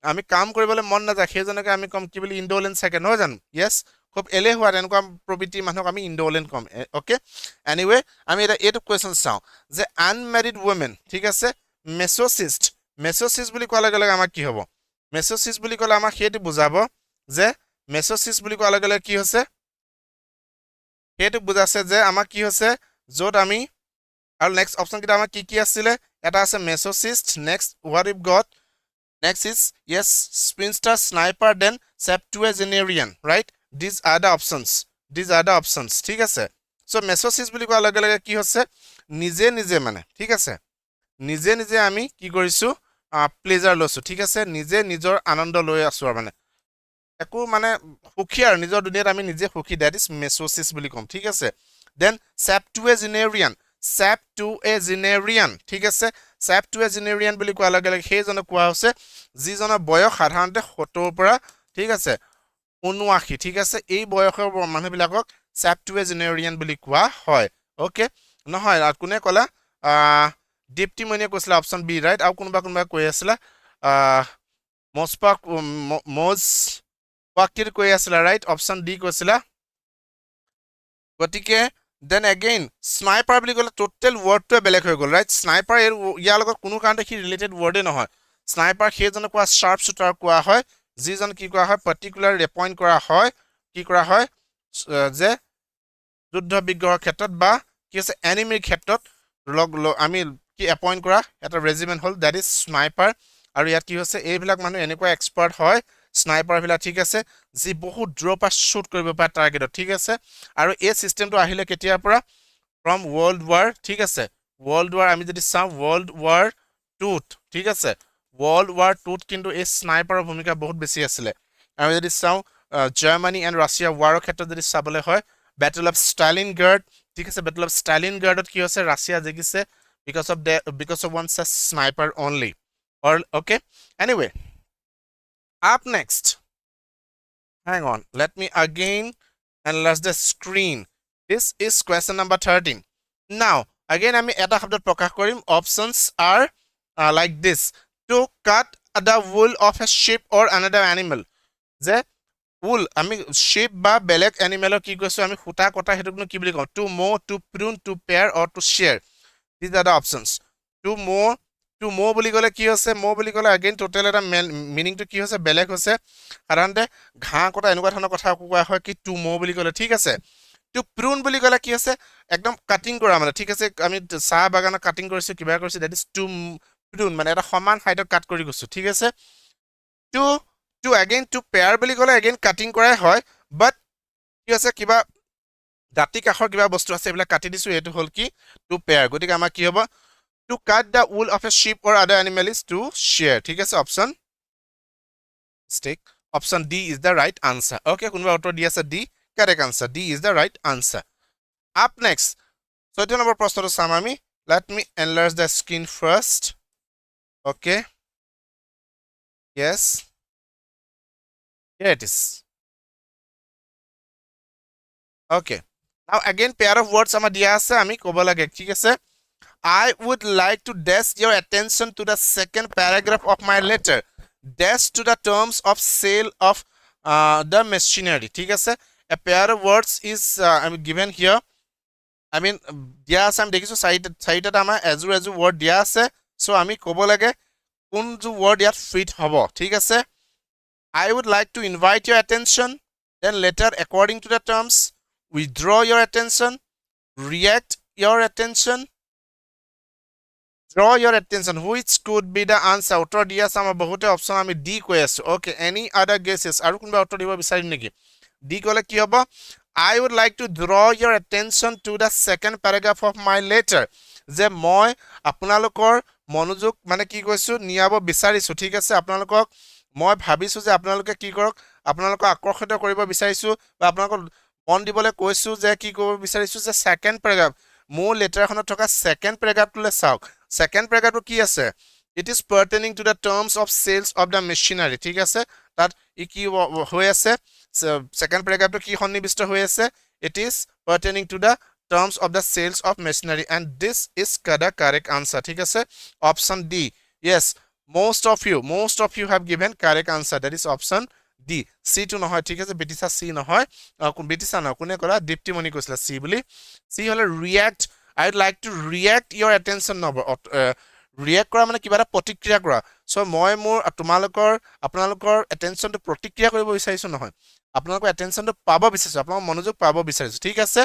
আমি কাম কৰিবলৈ মন নাযায় সেইজনকে আমি ক'ম কি বুলি ইণ্ডোলেণ্ট চাগে নহয় জানো য়েছ খুব এলেহুৱা তেনেকুৱা প্ৰবৃত্তিৰ মানুহক আমি ইণ্ডোলেণ্ট ক'ম অ'কে এনিৱে আমি এটা এইটো কুৱেশ্যন চাওঁ যে আনমেৰিড ৱমেন ঠিক আছে মেছ'চিষ্ট বুলি কোৱাৰ লগে লগে আমাক কি হ'ব মেছ'চিষ্ট বুলি ক'লে আমাক সেইটো বুজাব যে মেছ'চিষ্ট বুলি কোৱাৰ লগে লগে কি হৈছে সেইটো বুজাইছে যে আমাক কি হৈছে য'ত আমি আৰু নেক্সট অপশ্যনকেইটা আমাৰ কি আছিলে এটা আছে masochist next what we've got next is yes spinster sniper then septuagenarian right these are the options ঠিক আছে so mesosis বুলি কোৱাৰ লগে লগে কি হৈছে নিজে মানে ঠিক আছে নিজে আমি কি কৰিছোঁ প্লেজাৰ লৈছোঁ ঠিক আছে নিজে নিজৰ আনন্দ লৈ আছোঁ আৰু মানে একো মানে সুখী আৰু নিজৰ দুনিয়াত আমি নিজে সুখী, দ্যাট ইজ মেচোচিছ বুলি ক'ম, ঠিক আছে। দেন সেপ্টুএজেনেৰিয়ান, সেপ্টুএজেনেৰিয়ান, ঠিক আছে। সেপ্টুএজেনেৰিয়ান বুলি কোৱাৰ লগে লগে সেইজনক কোৱা হৈছে যিজনৰ বয়স সাধাৰণতে 70 পৰা, ঠিক আছে, 79, ঠিক আছে। এই বয়সৰ মানুহবিলাকক সেপ্টুএজেনেৰিয়ান বুলি কোৱা হয়। ওকে, নহয় কোনে ক'লা? দীপ্তিমণিয়ে কৈছিলে অপশ্যন বি, ৰাইট। আৰু কোনোবা কৈ আছিলে মোজ পাকিৰ কৈ আছিলে, ৰাইট, অপশ্যন ডি কৈছিলা। গতিকে দেন এগেইন স্নাইপাৰ বুলি ক'লে টোটেল ৱৰ্ডটোৱে বেলেগ হৈ গ'ল, ৰাইট। স্নাইপাৰ ইয়াৰ লগত কোনো কাৰণতে সি ৰিলেটেড ৱৰ্ডে নহয়। স্নাইপাৰ সেইজনক কোৱা শ্বাৰ্প শ্বুটাৰ কোৱা হয়, যিজন কি কোৱা হয় পাৰ্টিকুলাৰ এপইণ্ট কৰা হয়, কি কৰা হয় যে যুদ্ধ বিগ্ৰহৰ ক্ষেত্ৰত বা কি আছে এনিমিৰ ক্ষেত্ৰত আমি কি এপইণ্ট কৰা এটা ৰেজিমেণ্ট হ'ল, দ্যাট ইজ স্নাইপাৰ। আৰু ইয়াত কি হৈছে এইবিলাক মানুহ এনেকুৱা এক্সপাৰ্ট হয় স্নাইপাৰবিলাক, ঠিক আছে, যি বহুত দূৰৰ পৰা শ্বুট কৰিব পাৰে টাৰ্গেটত, ঠিক আছে। আৰু এই চিষ্টেমটো আহিলে কেতিয়াৰ পৰা? ফ্ৰম ৱৰ্ল্ড ৱাৰ, ঠিক আছে। ৱৰ্ল্ড ৱাৰ আমি যদি চাওঁ ৱৰ্ল্ড ৱাৰ 2ত, ঠিক আছে, ৱৰ্ল্ড ৱাৰ 2ত কিন্তু এই স্নাইপাৰৰ ভূমিকা বহুত বেছি আছিলে। আমি যদি চাওঁ জাৰ্মানী এণ্ড ৰাছিয়া ৱাৰৰ ক্ষেত্ৰত যদি চাবলৈ হয়, বেটল অফ ষ্টালিনগ্ৰাড, ঠিক আছে, বেটল অফ ষ্টালিনগ্ৰাডত কি হৈছে ৰাছিয়া জিকিছে because of one such sniper only. Okay, anyway, up next, hang on, let me again enlarge the screen. This is question number 13. Now again আমি এটা শব্দত প্ৰকাশ কৰিম, options are like this: to cut the wool of a sheep or another animal. যে wool আমি sheep বা বেলেগ এনিমেলৰ কি কৈছো আমি সূতা কটা, হেতুক কি বুলি কওঁ? to mow, to prune, to pare or to shear. These are the options. to mow বুলি ক'লে কি হৈছে? mow বুলি ক'লে again total এটা মিনিংটো কি হৈছে বেলেগ হৈছে। সাধাৰণতে ঘাঁহ কটা এনেকুৱা ধৰণৰ কথা কোৱা হয় কি to mow বুলি ক'লে, ঠিক আছে। to prune বুলি ক'লে কি আছে একদম কাটিং কৰা মানে, ঠিক আছে, আমি চাহ বাগানত কাটিং কৰিছো কিবা কৰিছো, that is to prune, মানে এটা সমান হাইটত কাট কৰি গৈছো, ঠিক আছে। to again to pare বুলি ক'লে again কাটিং কৰাই হয়, বাট কি আছে কিবা দাঁতি কাষৰ কিবা বস্তু আছে এইবিলাক কাটি দিছো, এইটো হ'ল কি to pare। গতিকে আমাৰ কি হ'ব? To cut the wool of a sheep or other animal is to shear, ঠিক আছে। option D is the right answer. Okay, কোনোবা উত্তৰ দি আছে D, correct answer, D is the right answer. Up next 14 number প্ৰশ্নটো চাম আমি। Let me enlarge the screen first. Okay, yes, here it is. Okay, now again pair of words আমাৰ দিয়া আছে, আমি ক'ব লাগে, ঠিক আছে। I would like to dash your attention to the second paragraph of my letter. Dash to the terms of sale of the machinery, ঠিক আছে। A pair of words is given here. I mean দিয়া আছে, আমি দেখিছো চাৰিটাত আমাৰ এজোৰ word দিয়া আছে। চ' আমি ক'ব লাগে কোনটো ৱৰ্ড ইয়াত ফিট হ'ব, ঠিক আছে। I would like to invite your attention, then later according to the terms, withdraw your attention, react your attention, draw your attention. Which could be the answer? উত্তৰ দিয়া আছে আমাৰ বহুতে অপশ্যন, আমি ডি কৈ আছো। Okay, any other guesses? আৰু কোনোবা উত্তৰ দিব বিচাৰিম নেকি? ডি ক'লে কি হ'ব? I would like to draw your attention to the second paragraph of my letter. যে মই আপোনালোকৰ মনোযোগ মানে কি কৈছো নিয়াব বিচাৰিছো, ঠিক আছে। আপোনালোকক মই ভাবিছো যে আপোনালোকে কি কৰক, আপোনালোকক আকৰ্ষিত কৰিব বিচাৰিছো বা আপোনালোকক মন দিবলৈ কৈছো যে কি কৰিব বিচাৰিছো যে সেকেন্ড পেৰাগ্ৰাফ, মোৰ লেটাৰখনত থকা সেকেন্ড পেৰাগ্ৰাফটোলৈ চাওক। সেকেন্ড পেৰাগ্ৰাফটো কি আছে? It is pertaining to the terms of sales of the machinery, ঠিক আছে। তাত ই কি হৈ আছে? সেকেন্ড পেৰাগ্ৰাফটো কি সন্নিবিষ্ট হৈ আছে? It is pertaining to the terms of the sales of machinery, and this is the correct answer, ঠিক আছে। option D. Yes, most of you have given correct answer, that is option D. C to নহয়, ঠিক আছে, বিটিছা C নহয়, বিটিছা নহয়, কোনে ক'লা? দীপ্তিমণি কৈছিলে C বুলি। C হ'লে react. I would like to react your attention নব, react কৰা মানে কিবা এটা প্ৰতিক্ৰিয়া কৰা। চ' মই মোৰ আপোনালোকৰ এটেনশ্যনটো প্ৰতিক্ৰিয়া কৰিব বিচাৰিছো নহয়, আপোনালোকৰ এটেনশ্যনটো পাব বিচাৰিছো, আপোনালোকৰ মনোযোগ পাব বিচাৰিছো, ঠিক আছে।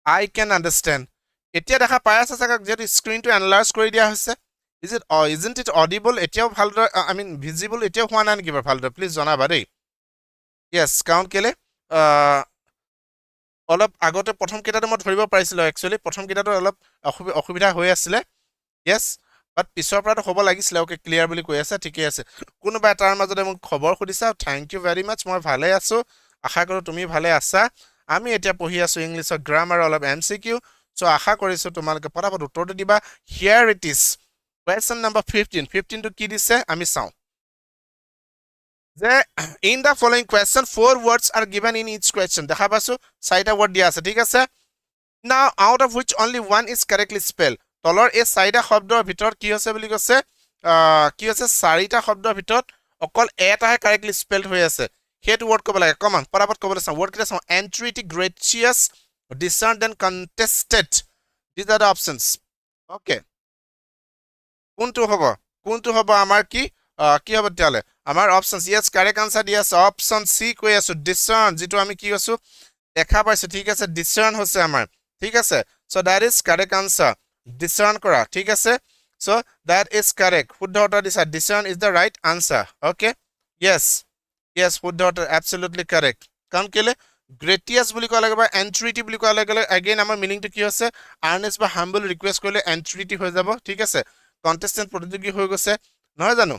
I can understand. এতিয়া দেখা পাই আছে চাগে যেটো স্ক্ৰিনটো এনলাৰ্জ কৰি দিয়া হৈছে। Isn't it audible? এতিয়াও ভালদৰে I mean visible এতিয়াও হোৱা নাই নেকি ভালদৰে? প্লিজ জনাবা দেই। Yes, কাৰণ কেলে অলপ আগতে প্ৰথম কেইটাটো মই ধৰিব পাৰিছিলো, একচুয়ালি প্ৰথম কেইটাটো অলপ অসুবিধা হৈ আছিলে। Yes, বাট পিছৰ পৰাটো হ'ব লাগিছিলে ওকে ক্লিয়াৰ বুলি কৈ আছে ঠিকে আছে কোনোবা এটাৰ মাজতে মোক খবৰ সুধিছা থ্যাংক ইউ ভেৰি মাচ মই ভালে আছো আশা কৰো তুমি ভালে আছা আমি এতিয়া পঢ়ি আছো ইংলিছৰ গ্ৰামাৰ অলপ এমসিকিউ সো আশা কৰিছো তোমালোকে পটাপট উত্তৰটো দিবা হিয়াৰ ইট ইজ question number 15 টো কি দিছে আমি চাও যে in the following question 4 words are given in each question দেখা পাছো চাৰিটা word দিয়া আছে ঠিক আছে now out of which only one is correctly spelled তলৰ এই চাৰিটা শব্দৰ ভিতৰত কি হৈছে বুলি কৈছে কি হৈছে চাৰিটা শব্দৰ ভিতৰত অকল এটাহে correctly spelled হৈ আছে হেতু word ক'ব লাগে কমান পৰাপত ক'বলৈ চাও word কেইটা চাও entreaty gracious discerned and contested these are the options okay কোনটো হ'ব আমাৰ কি হ'ব তেতিয়ালে আমাৰ options yes correct answer yes option C কৈ আছো discern যেটো আমি কি আছো দেখা পাইছো ঠিক আছে discern হৈছে আমাৰ ঠিক আছে so that is correct answer discern কৰা ঠিক আছে so that is correct শুদ্ধ উত্তৰ দিছা discern is the right answer okay yes শুদ্ধ উত্তৰ absolutely correct কাৰণ কেলে গ্ৰেটিয়াস বুলি কোৱা লাগে বা এন্ট্ৰিটি বুলি কোৱা লাগে again আমাৰ মিনিংটো কি হৈছে আৰ্নেষ্ট বা হাম্বল ৰিকুৱেষ্ট কৰিলে এন্ট্ৰিটি হৈ যাব ঠিক আছে কন্টেস্টেন্ট প্ৰতিযোগী হৈ গৈছে নহয় জানো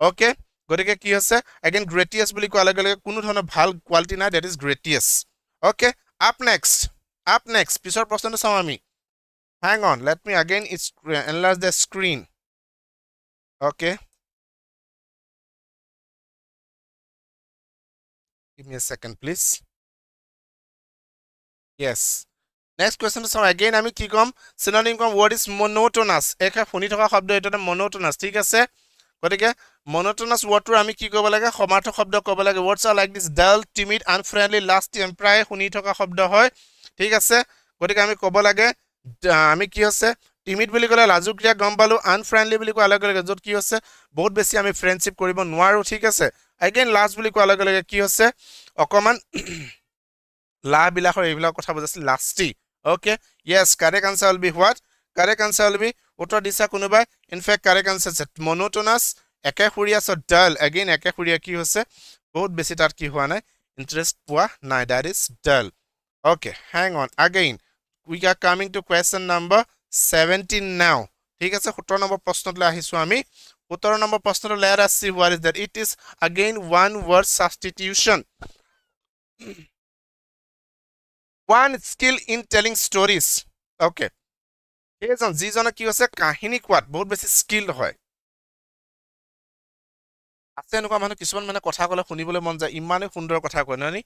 ওকে গতিকে কি হৈছে again গ্ৰেটিয়াস বুলি কোৱা লাগে কোনো ধৰণৰ ভাল কোৱালিটি নাই that is গ্ৰেটিয়াস okay up next পিছৰ প্ৰশ্নটো চাও আমি hang on let me again enlarge the screen okay give me a second please yes next question so again আমি কি কম synonym com word is monotonous একা শুনি থকা শব্দ এটা monotonous ঠিক আছে গতিকে monotonous word টো আমি কি কৰিব লাগে সমাৰ্থক শব্দ ক'ব লাগে words are like this dull timid unfriendly last প্ৰায় শুনি থকা শব্দ হয় ঠিক আছে গতিকে আমি ক'ব লাগে আমি কি আছে timid বুলি ক'লে লাজুকীয়া গম পালো unfriendly বুলি কোৱা লাগে যত কি আছে বহুত বেছি আমি ফ্ৰেণ্ডশিপ কৰিব নোৱাৰো ঠিক আছে again last বুলি কোৱা লাগে কি আছে অকমান লা বিলাখৰ এইবিলাক কথা বুজাছিল লাষ্টি okay yes correct answer will be what correct answer will be উত্তৰ দিছা কোনোবাই in fact correct answer is monotonous একে খুৰিয়া so dull again একে খুৰিয়া কি হৈছে বহুত বেছি তাত কি হোৱা নাই ইন্টাৰেস্ট পোৱা নাই that is dull okay hang on again we are coming to question number 17 now ঠিক আছে 17 নম্বৰ প্ৰশ্নলৈ আহিছো আমি 17 নম্বৰ প্ৰশ্নটো let us see what is that it is again one word substitution one skill in telling stories okay এজন যিজন কি হৈছে কাহিনী কোৱাত বহুত বেছি স্কিলড হয় আছে এনেকুৱা মানুহ কিছুমান মানে কথা কলে শুনিবলৈ মন যায় ইমানে সুন্দৰ কথা কয় ননি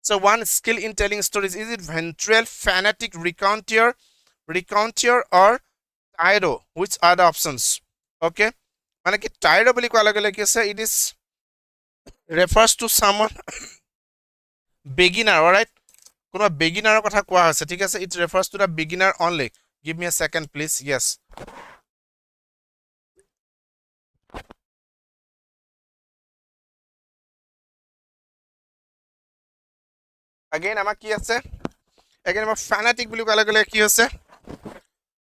so one skill in telling stories is it ventral fanatic recounter or tyro which are the options okay মানে কি tyro বুলি কোৱা লাগে কি আছে it is refers to someone beginner all right কোনো beginner কথা কোৱা হৈছে ঠিক আছে it refers to the beginner only give me a second please yes again আমাৰ কি আছে again আমাৰ fanatic বুলি কোৱা লাগে কি আছে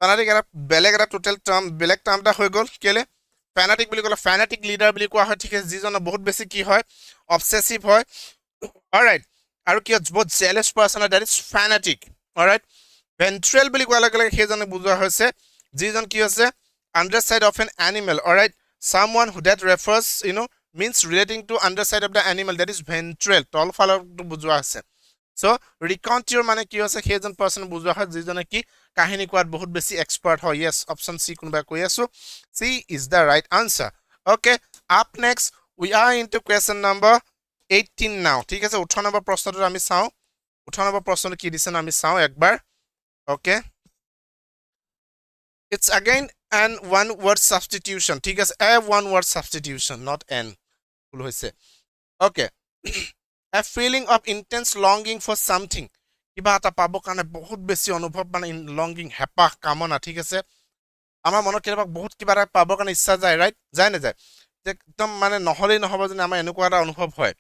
fanatic এটা বেলেগ এটা টোটাল টার্ম বেলেগ টার্মটা হৈ গল কেলে fanatic বুলি ক'লে fanatic leader বুলি কোৱা হয় ঠিক আছে যিজন বহুত বেছি কি হয় obsessive হয় all right আৰু কি বহুত jealous person that is fanatic all right ventral বুলি কোৱা লাগে সেইজনে বুজোৱা হৈছে যিজন কি আছে underside of an animal all right someone who that refers means relating to underside of the animal that is ventral তল ফালৰ বুজোৱা আছে so recounter মানে কি আছে সেইজন person বুজোৱা হয় যিজনে কি কাহিনী কোৱাত বহুত বেছি এক্সপার্ট হয় yes option c কোনবা কৈ আছো c is the right answer okay up next we are into question number 18 now ঠিক আছে 18 নম্বৰ প্ৰশ্নটো আমি চাও 18 নম্বৰ প্ৰশ্নটো কি দিছে আমি চাও একবাৰ okay it's again an one word substitution ঠিক আছে a one word substitution not an ভুল হৈছে okay a feeling of intense longing for something কিবা এটা পাব কাৰণে বহুত বেছি অনুভৱ মানে লংগিং হেপাহ কামনা ঠিক আছে আমাৰ মনত কেতিয়াবা বহুত কিবা এটা পাব কাৰণে ইচ্ছা যায় ৰাইট যায় না যায় যে একদম মানে নহলে নহব যেন আমাৰ এনেকুৱা এটা অনুভৱ হয়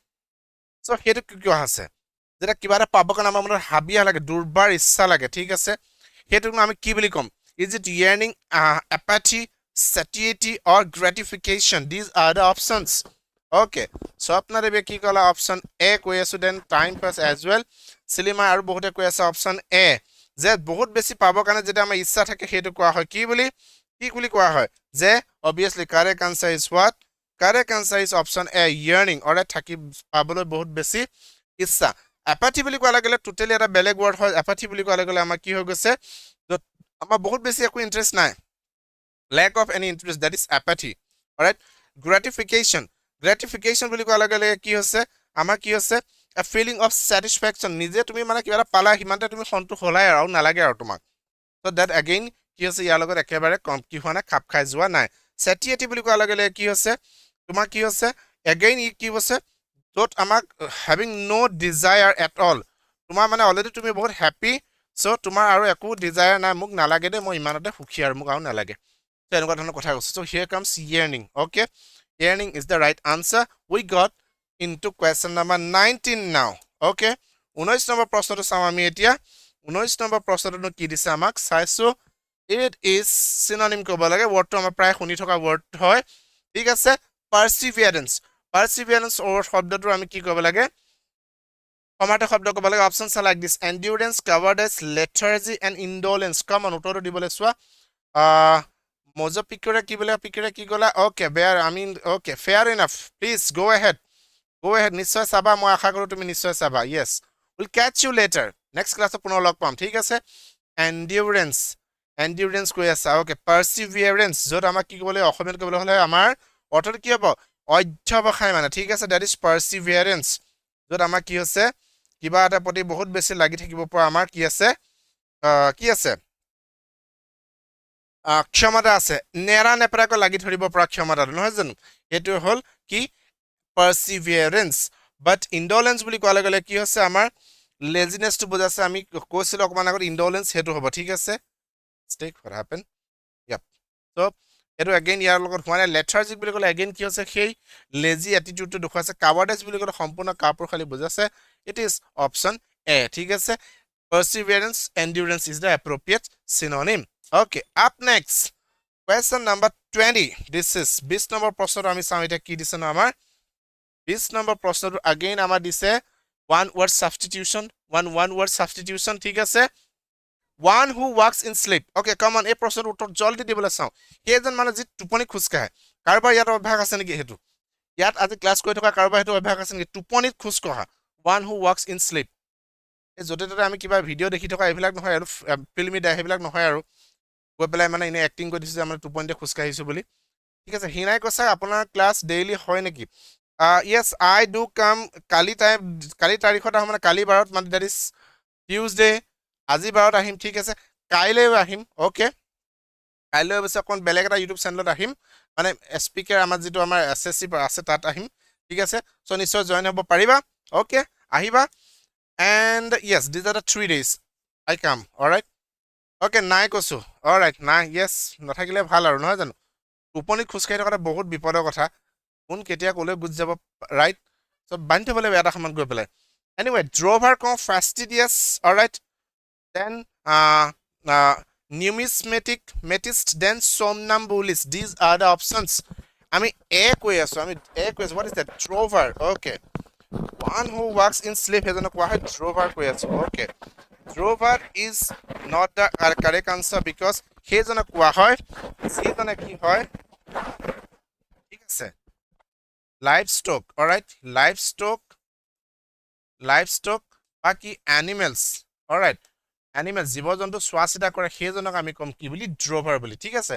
সো হেতু কি কোৱা আছে যেটা কিবা এটা পাব কাৰণে আমাৰ মনত হাবিয়া লাগে দুৰ্বাৰ ইচ্ছা লাগে ঠিক আছে হেতু আমি কি বুলি কম is it yearning apathy satiety or gratification these are the options okay so আপনাৰে কি কলা option a কৈ আছো then time pass as well সিলিমা আৰু বহুতে কৈ আছে option a যে বহুত বেছি পাব কাৰণে যেটা আমাৰ ইচ্ছা থাকে হেতু কোৱা হয় কি বুলি কি বুলি কোৱা হয় যে obviously correct answer is what correct answer is option A yearning alright থাকি পাবলৈ বহুত বেছি ইচ্ছা apathy বুলি কোৱা লাগিলে টোটালি এটা বেলেগ ৱৰ্ড হয় apathy বুলি কোৱা লাগিলে আমাৰ কি হৈ গৈছে য'ত আমাৰ বহুত বেছি একো ইন্টাৰেষ্ট নাই lack of any interest that is apathy alright gratification বুলি কোৱা লাগিলে কি হৈছে আমাৰ কি হৈছে a feeling of satisfaction নিজে তুমি মানে কিবা এটা পালা হিমানতে তুমি সন্তুষ্ট হলাই আৰু নালাগে আৰু তোমাক so that again কি হৈছে ইয়াৰ লগত একেবাৰে কম কি হোৱা নাই খাপ খাই যোৱা নাই satiety বুলি কোৱা লাগিলে কি হৈছে তোমাৰ কি হৈছে again ই কি হৈছে য'ত আমাক having no desire at all তোমাৰ মানে অলৰেডি তুমি বহুত হ্যাপি so তোমাৰ আৰু একো desire নাই মোক নালাগে দে মই ইমানতে সুখী আৰু মোক আৰু নালাগে so এনেকুৱা ধৰণৰ কথা কৈছে so here comes yearning okay yearning is the right answer we got into question number 19 now okay 19 number প্ৰশ্নটো চাম আমি এতিয়া 19 নম্বৰ প্ৰশ্নটো কি দিছে আমাক চাইছো it is synonym ক'ব লাগে wordটো আমাৰ প্ৰায় শুনি থকা word হয় ঠিক আছে perseverance or শব্দটো আমি কি ক'ব লাগে কমাতে শব্দ ক'ব লাগে options are like this endurance cowardice lethargy and indolence come on উত্তৰটো দিবলৈ চোৱা মজা পিকৰে কি গলা okay bear I mean okay fair enough please go ahead নিশ্চয় চাবা মই আশা কৰো তুমি নিশ্চয় চাবা yes we'll catch you later next class পুনৰ লগ পাম ঠিক আছে endurance কৈ আছে okay perseverance যত আমাক কি ক'বলৈ অসমীয়াত ক'বলৈ হলে আমাৰ অৰ্থটো কি হ'ব অধ্যৱসায় মানে ঠিক আছে that is perseverance যত আমাক কি হৈছে কিবা এটা প্ৰতি বহুত বেছি লাগি থাকিব পৰা আমাৰ কি আছে ক্ষমতা আছে নেৰা নেপৰাকৈ লাগি ধৰিব পৰা ক্ষমতা নহয় জানো এটো হল কি perseverance but indolence বুলি কোৱা গলে কি হৈছে আমাৰ laziness to বুজাছে আমি কৈছিল অকমান আগত indolence হেতু হ'ব ঠিক আছে mistake what happened yep so এটো again ইয়াৰ লগত হোৱা নাই lethargic বুলি ক'লে again কি হৈছে সেই lazy attitude টো দেখুৱাছে cowardice বুলি ক'লে সম্পূৰ্ণ কাপোৰ খালি বুজাছে it is option A ঠিক আছে perseverance endurance is the appropriate synonym okay up next question number 20 this is 20 number প্ৰশ্নটো আমি চাম এটা কি দিছে ন আমাৰ 20 নম্বৰ প্ৰশ্নটো again আমাৰ দিছে one word substitution ঠিক আছে one who walks in sleep okay come on এই প্ৰশ্নটো উত্তৰ জলদি দিবলৈ চাও কেজন মানে যি টোপনি খুসকায় কাৰবাৰ ইয়াত অভ্যাস আছে নেকি হেতু ইয়াত আজি ক্লাস কৰি থকা কাৰবাৰ হেতু অভ্যাস আছে নেকি টোপনিত খুসকহা one who walks in sleep এই জতেতে আমি কিবা ভিডিও দেখি থকা এবিলাক নহয় আৰু ফিল্মি ডাই হেবিলাক নহয় আৰু গৈ পেলাই মানে ইনে এক্টিং কৰি দিছে আমাৰ টোপনিতে খুসকাইছো বুলি ঠিক আছে হিনাই কৈছা আপোনাৰ ক্লাস ডেইলি হয় নেকি yes I do come কালি তাৰিখত মানে কালি বাৰত মানে that is Tuesday আজি বাৰত আহিম ঠিক আছে কাইলৈ আহিম ওকে কাইলৈ অবশ্য কোন বেলেগ এটা ইউটিউব চেনেলত আহিম মানে স্পিকাৰ আমাৰ যেটো আমাৰ এসএসসি আছে তাত আহিম ঠিক আছে সো নিশ্চয় জয়েন হ'ব পাৰিবা ওকে আহিবা and yes these are the 3 days I come all right okay নাই কৈছো all right নাই yes নাথাকিলে ভাল আৰু নহয় জানো টোপনি খুসকাই থকাটা বহুত বিপদৰ কথা কোন কেতিয়া কলে গুজ যাব ৰাইট সো বান্ধি থবলে এটা সমান গৈ পেলাই anyway drove her come fastidious all right then numismatic metist then somnambulist these are the options I mean what is that drover okay one who walks in sleep has a quiet drover okay drover is not the correct answer because he is on a quiet he is on a ki hoy ঠিক আছে livestock all right livestock baki animals all right animals জীবজন্তু স্বাস্থিতা কৰে হেজনক আমি কম কি বুলি ড্ৰোভাৰ বুলি ঠিক আছে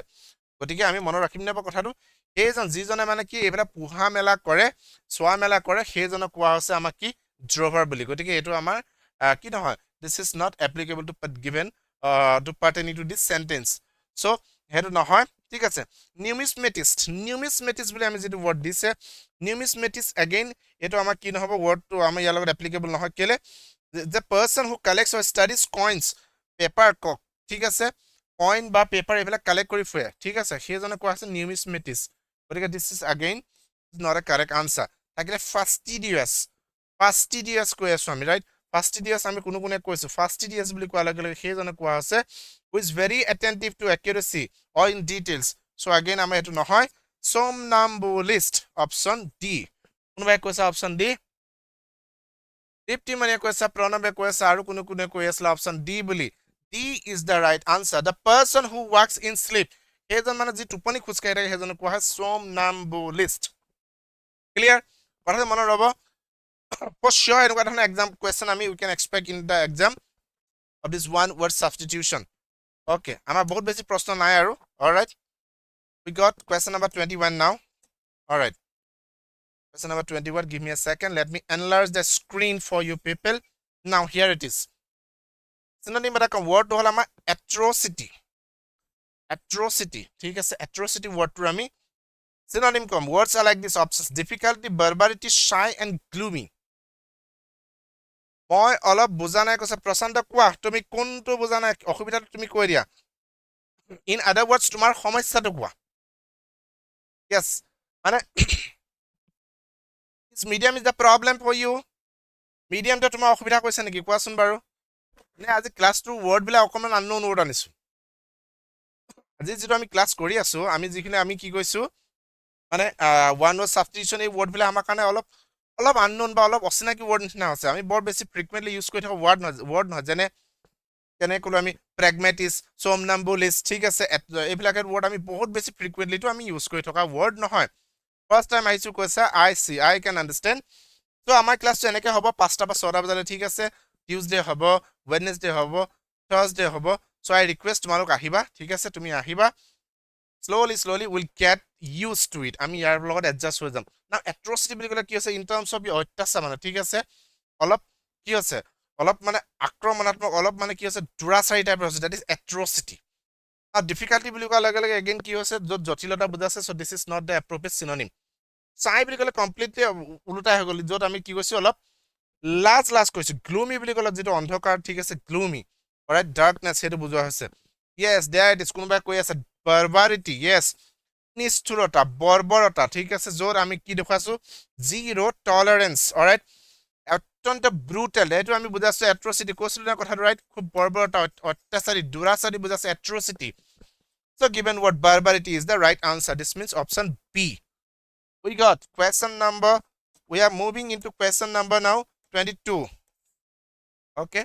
গতিকে আমি মনত ৰাখিম নেবা কথাটো হেজন যিজনে মানে কি এবেলা পুহা মেলা কৰে সোৱা মেলা কৰে হেজনক কোৱা হৈছে আমাক কি ড্ৰোভাৰ বুলি গতিকে এটো আমাৰ কি নহয় this is not applicable to but given to pertaining to this sentence so হেতু নহয় ঠিক আছে numismatist বুলি আমি যেটো word দিছে numismatist again এটো আমাৰ কি নহব wordটো আমাৰ ইয়াৰ লগত applicable নহয় কেলে the person who collects or studies coins paper ঠিক আছে coin বা paper এবিলাক কালেক্ট কৰি ফুৰে ঠিক আছে হেজনে কোৱা আছে numismatist গতিকে this is again not a correct answer থাকিলে fastidious কৈ আছো আমি right fastidious আমি কোনো কৈছো fastidious বুলি কোৱা লাগে হেজনে কোৱা আছে who is very attentive to accuracy or in details so again আমাৰ এটো নহয় somnambulist option D কোনবাই কৈছা option D Dipti mane কৈছা pronoun কৈছা আৰু কোনো কৈ আছিল option D বুলি D is the right answer the person who walks in sleep সেইজন মানে যি টোপনি খুচকাই থাকে সেইজনক কোৱা হয় somnambulist ক্লিয়াৰ কথাটো মনত ৰব for sure এনেকুৱা ধৰণৰ এক্সাম কোৱেশ্চন আমি we can expect in the exam of this one word substitution okay আমাৰ বহুত বেছি প্ৰশ্ন নাই আৰু all right we got question number 21 now all right question number 21 give me a second let me enlarge the screen for you people now here it is synonym এটা কম word হল আমাৰ atrocity atrocity ঠিক আছে atrocity word টো আমি synonym com words are like this options difficulty barbarity shy and gloomy মই অলপ বুজা নাই কৈছে প্ৰশান্ত কোৱা তুমি কোনটো বুজা নাই অসুবিধাটো তুমি কৈ দিয়া in other words তোমাৰ সমস্যাটো কোৱা yes মানে this medium is the problem for you mediumটো তোমাৰ অসুবিধা কৈছে নেকি কোৱাচোন বাৰু নে আজি ক্লাছটো ওয়াৰ্ড বিলা অকমান আননোন ওয়াৰ্ড আনিছো আজি যেটো আমি ক্লাছ কৰি আছো আমি যিখিনি আমি কি কৈছো মানে ওয়ান ওয়াৰ্ড সাবস্টিটিউশন এই ওয়াৰ্ড বিলা আমাৰ কাৰণে অলপ আননোন বা অলপ অচিনাকি ওয়াৰ্ড নিচিনা আছে আমি বৰ বেছি ফ্ৰিকুৱেন্টলি ইউজ কৰি থকা ওয়াৰ্ড নহয় যেনে কেনে কলো আমি প্ৰেগমেটিস somnambulist ঠিক আছে এইবিলাকৰ ওয়াৰ্ড আমি বহুত বেছি ফ্ৰিকুৱেন্টলি তো আমি ইউজ কৰি থকা ওয়াৰ্ড নহয় ফাৰ্স্ট টাইম আইছো কৈছা I can understand so আমাৰ ক্লাছটো এনেকৈ হ'ব 5টা বা 6টা বজালৈ ঠিক আছে টিউজডে হ'ব ওয়েডনেসডে হ'ব থাৰ্সডে হ'ব so I request তোমালোক আহিবা ঠিক আছে তুমি আহিবা slowly will get used to it আমি ইয়াৰ লগত এডজাস্ট হৈ যাম now atrocity বুলি ক'লে কি আছে in terms of অত্যাচাৰ মানে ঠিক আছে অলপ কি আছে অলপ মানে আক্ৰমণাত্মক অলপ মানে কি আছে দুৰাচাৰী টাইপৰ আছে that is atrocity আৰু difficulty বুলি কোৱা লগে লগে again কি হৈছে যত জটিলতা বুজাছে so this is not the appropriate synonym চাই বুলি ক'লে কমপ্লিটলি উল্টা হৈ গ'ল যত আমি কি কৈছো অলপ লাজ কৈছো gloomy বুলি ক'লে যেটো অন্ধকাৰ ঠিক আছে gloomy alright darkness হেতু বুজোৱা হৈছে yes there it is কোনবা কৈ আছে barbarity yes নিষ্ঠুৰতা বৰ্বৰতা ঠিক আছে যত আমি কি দেখাছো zero tolerance alright অত্যন্ত ব্ৰুটেল এটো আমি বুজাছো atrocity কৈছিলো না কথাটো ৰাইট খুব বৰ্বৰতা অত্যাচাৰী দুৰাচাৰী বুজাছে atrocity so given what barbarity is the right answer this means option B we got question number we are moving into question number now 22 okay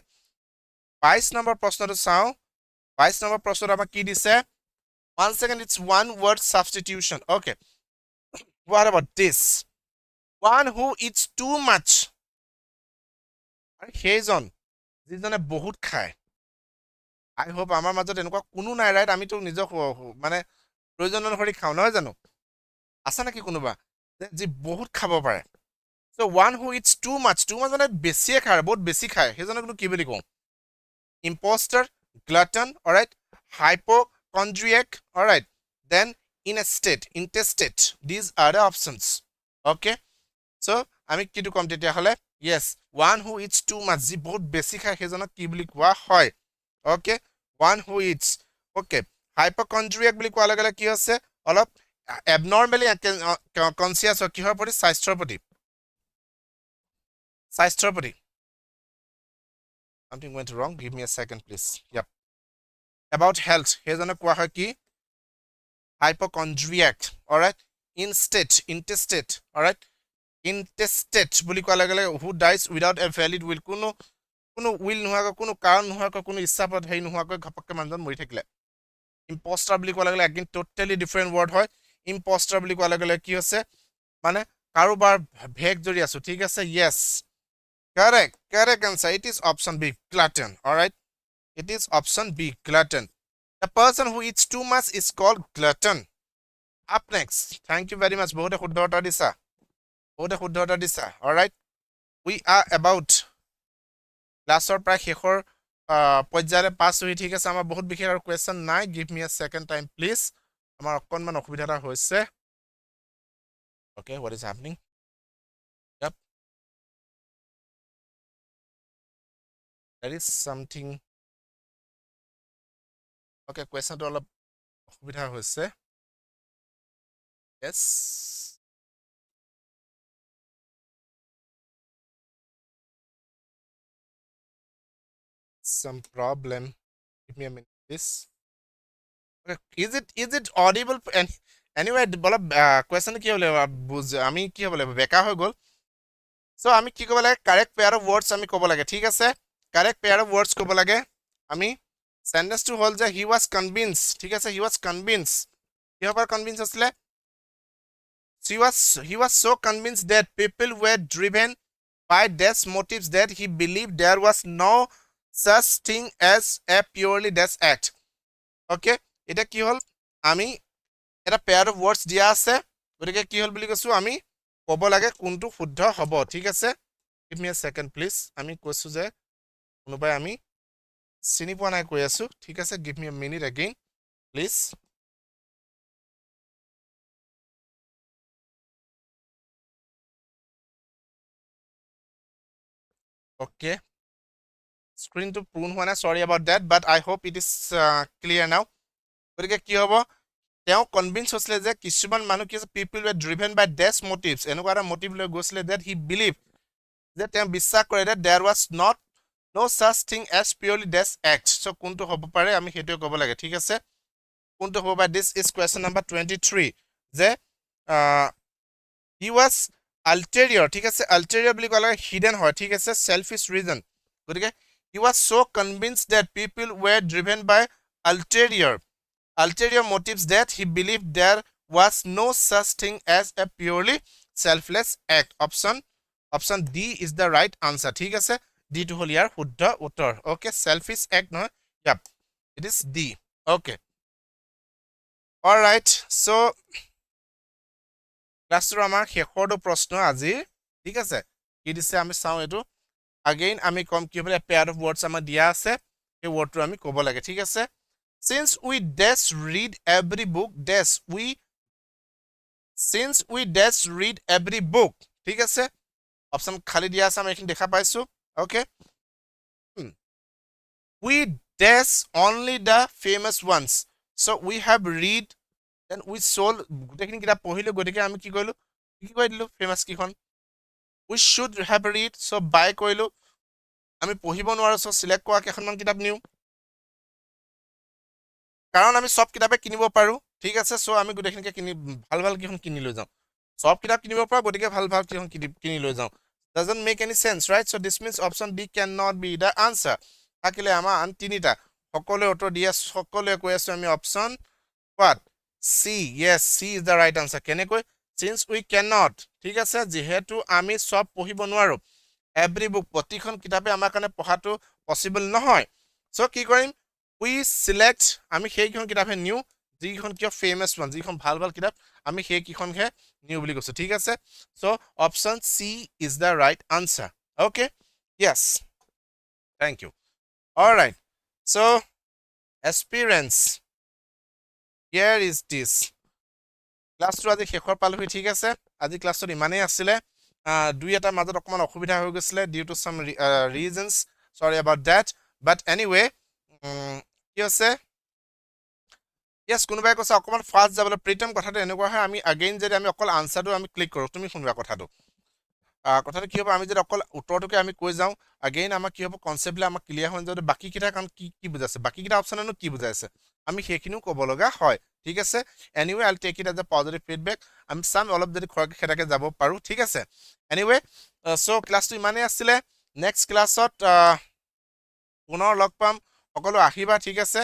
22 number প্ৰশ্নটো চাও 22 number প্ৰশ্নটো আমাক কি দিছে once again it's one word substitution okay what about this one who eats too much সেইজন যিজনে বহুত খায় I hope আমাৰ মাজত এনেকুৱা কোনো নাই ৰাইট আমি তো নিজক মানে প্ৰয়োজন অনুসৰি খাও নহয় জানো আছে নাকি কোনোবা যি বহুত খাব পাৰে so one who eats too much মানে বেছি খায় বহুত বেছি খায় সেইজনক কি বুলি কওঁ imposter glutton alright hypochondriac alright then intestate these are the options okay so আমি কিটো কম তেতিয়া হলে yes one who eats too much যি বহুত বেছি খায় সেইজনক কি বুলি কোৱা হয় okay one who eats okay hypochondriac বুলি কোৱা লগে কি আছে অলপ abnormally conscious কিহৰ প্ৰতি স্বাস্থ্যৰ প্ৰতি something went wrong give me a second please yep about health সেইজনে কোৱা হয় কি hypochondriac alright intestate alright intestate বুলি কোৱা লগে who dies without a valid will কোনো will নোহোৱাকৈ কোনো কাৰণ নোহোৱাকৈ কোনো ইচ্ছাপদ হেই নোহোৱাকৈ ঘপককে মানুহজন মৰি থাকিলে imposter বুলি কোৱা লগে again totally different word হয় imposter বুলি কোৱা লগে কি হৈছে মানে কাৰোবাৰ ভেগ জৰি আছো ঠিক আছে yes correct answer it is option B glutton alright it is option B glutton the person who eats too much is called glutton up next thank you very much বহুতে শুদ্ধতা দিছা alright we are about ক্লাছৰ প্ৰায় শেষৰ পৰ্যায়ৰে পাছ হৈ ঠিক আছে আমাৰ বহুত বিশেষ আৰু কোৱেশ্চন নাই give me a second time please আমাৰ অকনমান অসুবিধা হৈছে okay what is happening yep there is something okay question to অলপ অসুবিধা হৈছে yes some problem give me a minute please okay is it audible and anyway বলা question কি হলে আমি কি হলে বেকা হৈ গল so আমি কি ক'ব লাগে correct pair of words আমি ক'ব লাগে ঠিক আছে correct pair of words ক'ব লাগে আমি সেন্টেন্স টু হল যে হি ওয়াজ কনভিন্স ঠিক আছে হি ওয়াজ কনভিন্স কিহৰ পৰা কনভিন্স আছিলে he was so convinced that people were driven by dash motives that he believed there was no such thing as a purely dash act okay এটা কি হল আমি এটা পেয়াৰ অফ ওয়ার্ডস দিয়া আছে গতিকে কি হল বুলি কৈছো আমি ক'ব লাগে কোনটো শুদ্ধ হ'ব ঠিক আছে give me a second please আমি কৈছো যে কোনোবাই আমি চিনি পোৱা নাই কৈ আছো ঠিক আছে give me a minute again please okay screen to prune হোৱা নাই sorry about that but I hope it is clear now গতিকে কি হ'ব তেওঁ কনভিন্স হৈছিলে যে কিছুমান মানুহ কি আছে people were driven by dash motives এনেকুৱা এটা মোটিভ লৈ গৈছিলে that he believed যে তেওঁ বিশ্বাস কৰে that there was not no such thing as purely dash act so কোনটো হ'ব পাৰে আমি হেতু ক'ব লাগে ঠিক আছে কোনটো হ'ব পাৰে this is question number 23 যে he was ulterior ঠিক আছে ulterior বুলি ক'লে hidden হয় ঠিক আছে selfish reason গতিকে he was so convinced that people were driven by ulterior motives that he believed there was no such thing as a purely selfless act option D is the right answer ঠিক আছে D to হল ইয়াৰ শুদ্ধ উত্তৰ okay selfish act নহয় yep it is D okay all right so ক্লাছৰ আমাৰ শেষৰটো প্ৰশ্ন আজি ঠিক আছে কি দিছে আমি চাওঁ এটো again আমি কম কি হ'ব পেয়াৰ অফ ওয়াৰ্ডস আমাৰ দিয়া আছে এই ওয়ার্ডটো আমি ক'ব লাগে ঠিক আছে since we dash read every book ঠিক আছে অপশন খালি দিয়া আছে আমি এখানে দেখা পাইছো okay we dash only the famous ones so we have read then we sold গোটেইখিনি কিতাপ পঢ়িলো গতিকে আমি কি কৰিলো কি কৈ দিলো famous কিখন we should have read so buy কৰিলো আমি পঢ়িব নোৱাৰো so select কৰা কেখনমান কিতাপ নিউ কাৰণ আমি সব কিতাপে কিনিব পাৰো ঠিক আছে so আমি গোটেইখিনিকে কিনি ভাল ভাল কিখন কিনি লৈ যাওঁ সব কিতাপ কিনিব পাৰো গতিকে ভাল ভাল কিখন কিনি লৈ যাওঁ doesn't make any sense right so this means option D cannot be the answer থাকিলে আমাৰ আন তিনিটা সকলোৱে উত্তৰ দিয়া সকলোৱে কৈ আছো আমি option what C yes C is the right answer কেনেকৈ since we cannot ঠিক আছে যেহেতু আমি সব পঢ়িব নোৱাৰো every book প্ৰতিখন কিতাপে আমাৰ কাৰণে পঢ়াটো পসিবল নহয় so কি কৰিম we select আমি সেইখন কিতাপে নিউ যিখন কিয় ফেমাস ওয়ান যিখন ভাল ভাল কিতাপ আমি সেই কিখনহে নিউ বুলি কৈছো ঠিক আছে so option C is the right answer okay yes thank you all right so aspirants here is this ক্লাছটো আজি শেষৰ পালহি ঠিক আছে আজি ক্লাছটো ইমানেই আছিল দুই এটা মাজত অকমান অসুবিধা হৈ গৈছিল due to some reasons sorry about that but anyway কি আছে yes কোনোবাই কৈছে অকমান ফাস্ট যাবলৈ প্ৰিটম কথাটো এনেকুৱা হয় আমি अगेन যদি আমি অকল আনসাৰটো আমি ক্লিক কৰো তুমি শুনবা কথাটো কি হ'ব আমি যদি অকল উত্তৰটোকে আমি কৈ যাওঁ अगेन আমাৰ কি হ'ব কনসেপ্টলে আমাৰ ক্লিয়াৰ হৈ যাব বাকি কিটা কাম কি বুজাইছে বাকি কিটা অপচননো কি বুজাইছে আমি সেইখিনিও ক'ব লগা হয় ঠিক আছে anyway I'll take it as a positive feedback আমি সাম অলপ যদি খৰকে খেটাকে যাব পাৰো ঠিক আছে এনিৱে সো ক্লাছটো ইমানেই আছিল নেক্সট ক্লাছত পুনৰ লগ পাম সকলো আহিবা ঠিক আছে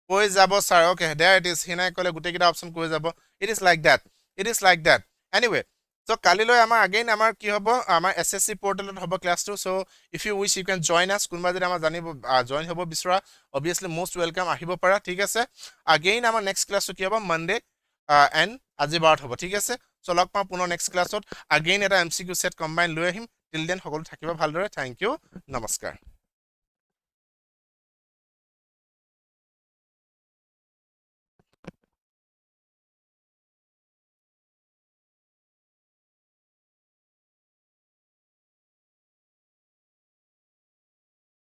কৈ যাব sir okay there it is হিনাই কলে গুটে কিটা অপচন কৈ যাব it is like that anyway so কালিলৈ আমাৰ अगेन আমাৰ কি হ'ব আমাৰ এসএসসি পোৰ্টেলত হ'ব ক্লাছটো so if you wish you can join us কোনবা যদি আমাৰ জানিব জয়েন হ'ব বিচৰা obviously most welcome আহিব পাৰা ঠিক আছে अगेन আমাৰ নেক্সট ক্লাছটো কি হ'ব মনডে এন্ড আজি বাৰত হ'ব ঠিক আছে so লগ পাম পুনৰ নেক্সট ক্লাছত अगेन এটা MCQ সেট কম্বাইন লৈ আহিম টিল দেন সকলো থাকিবা ভালদৰে থ্যাংক ইউ নমস্কাৰ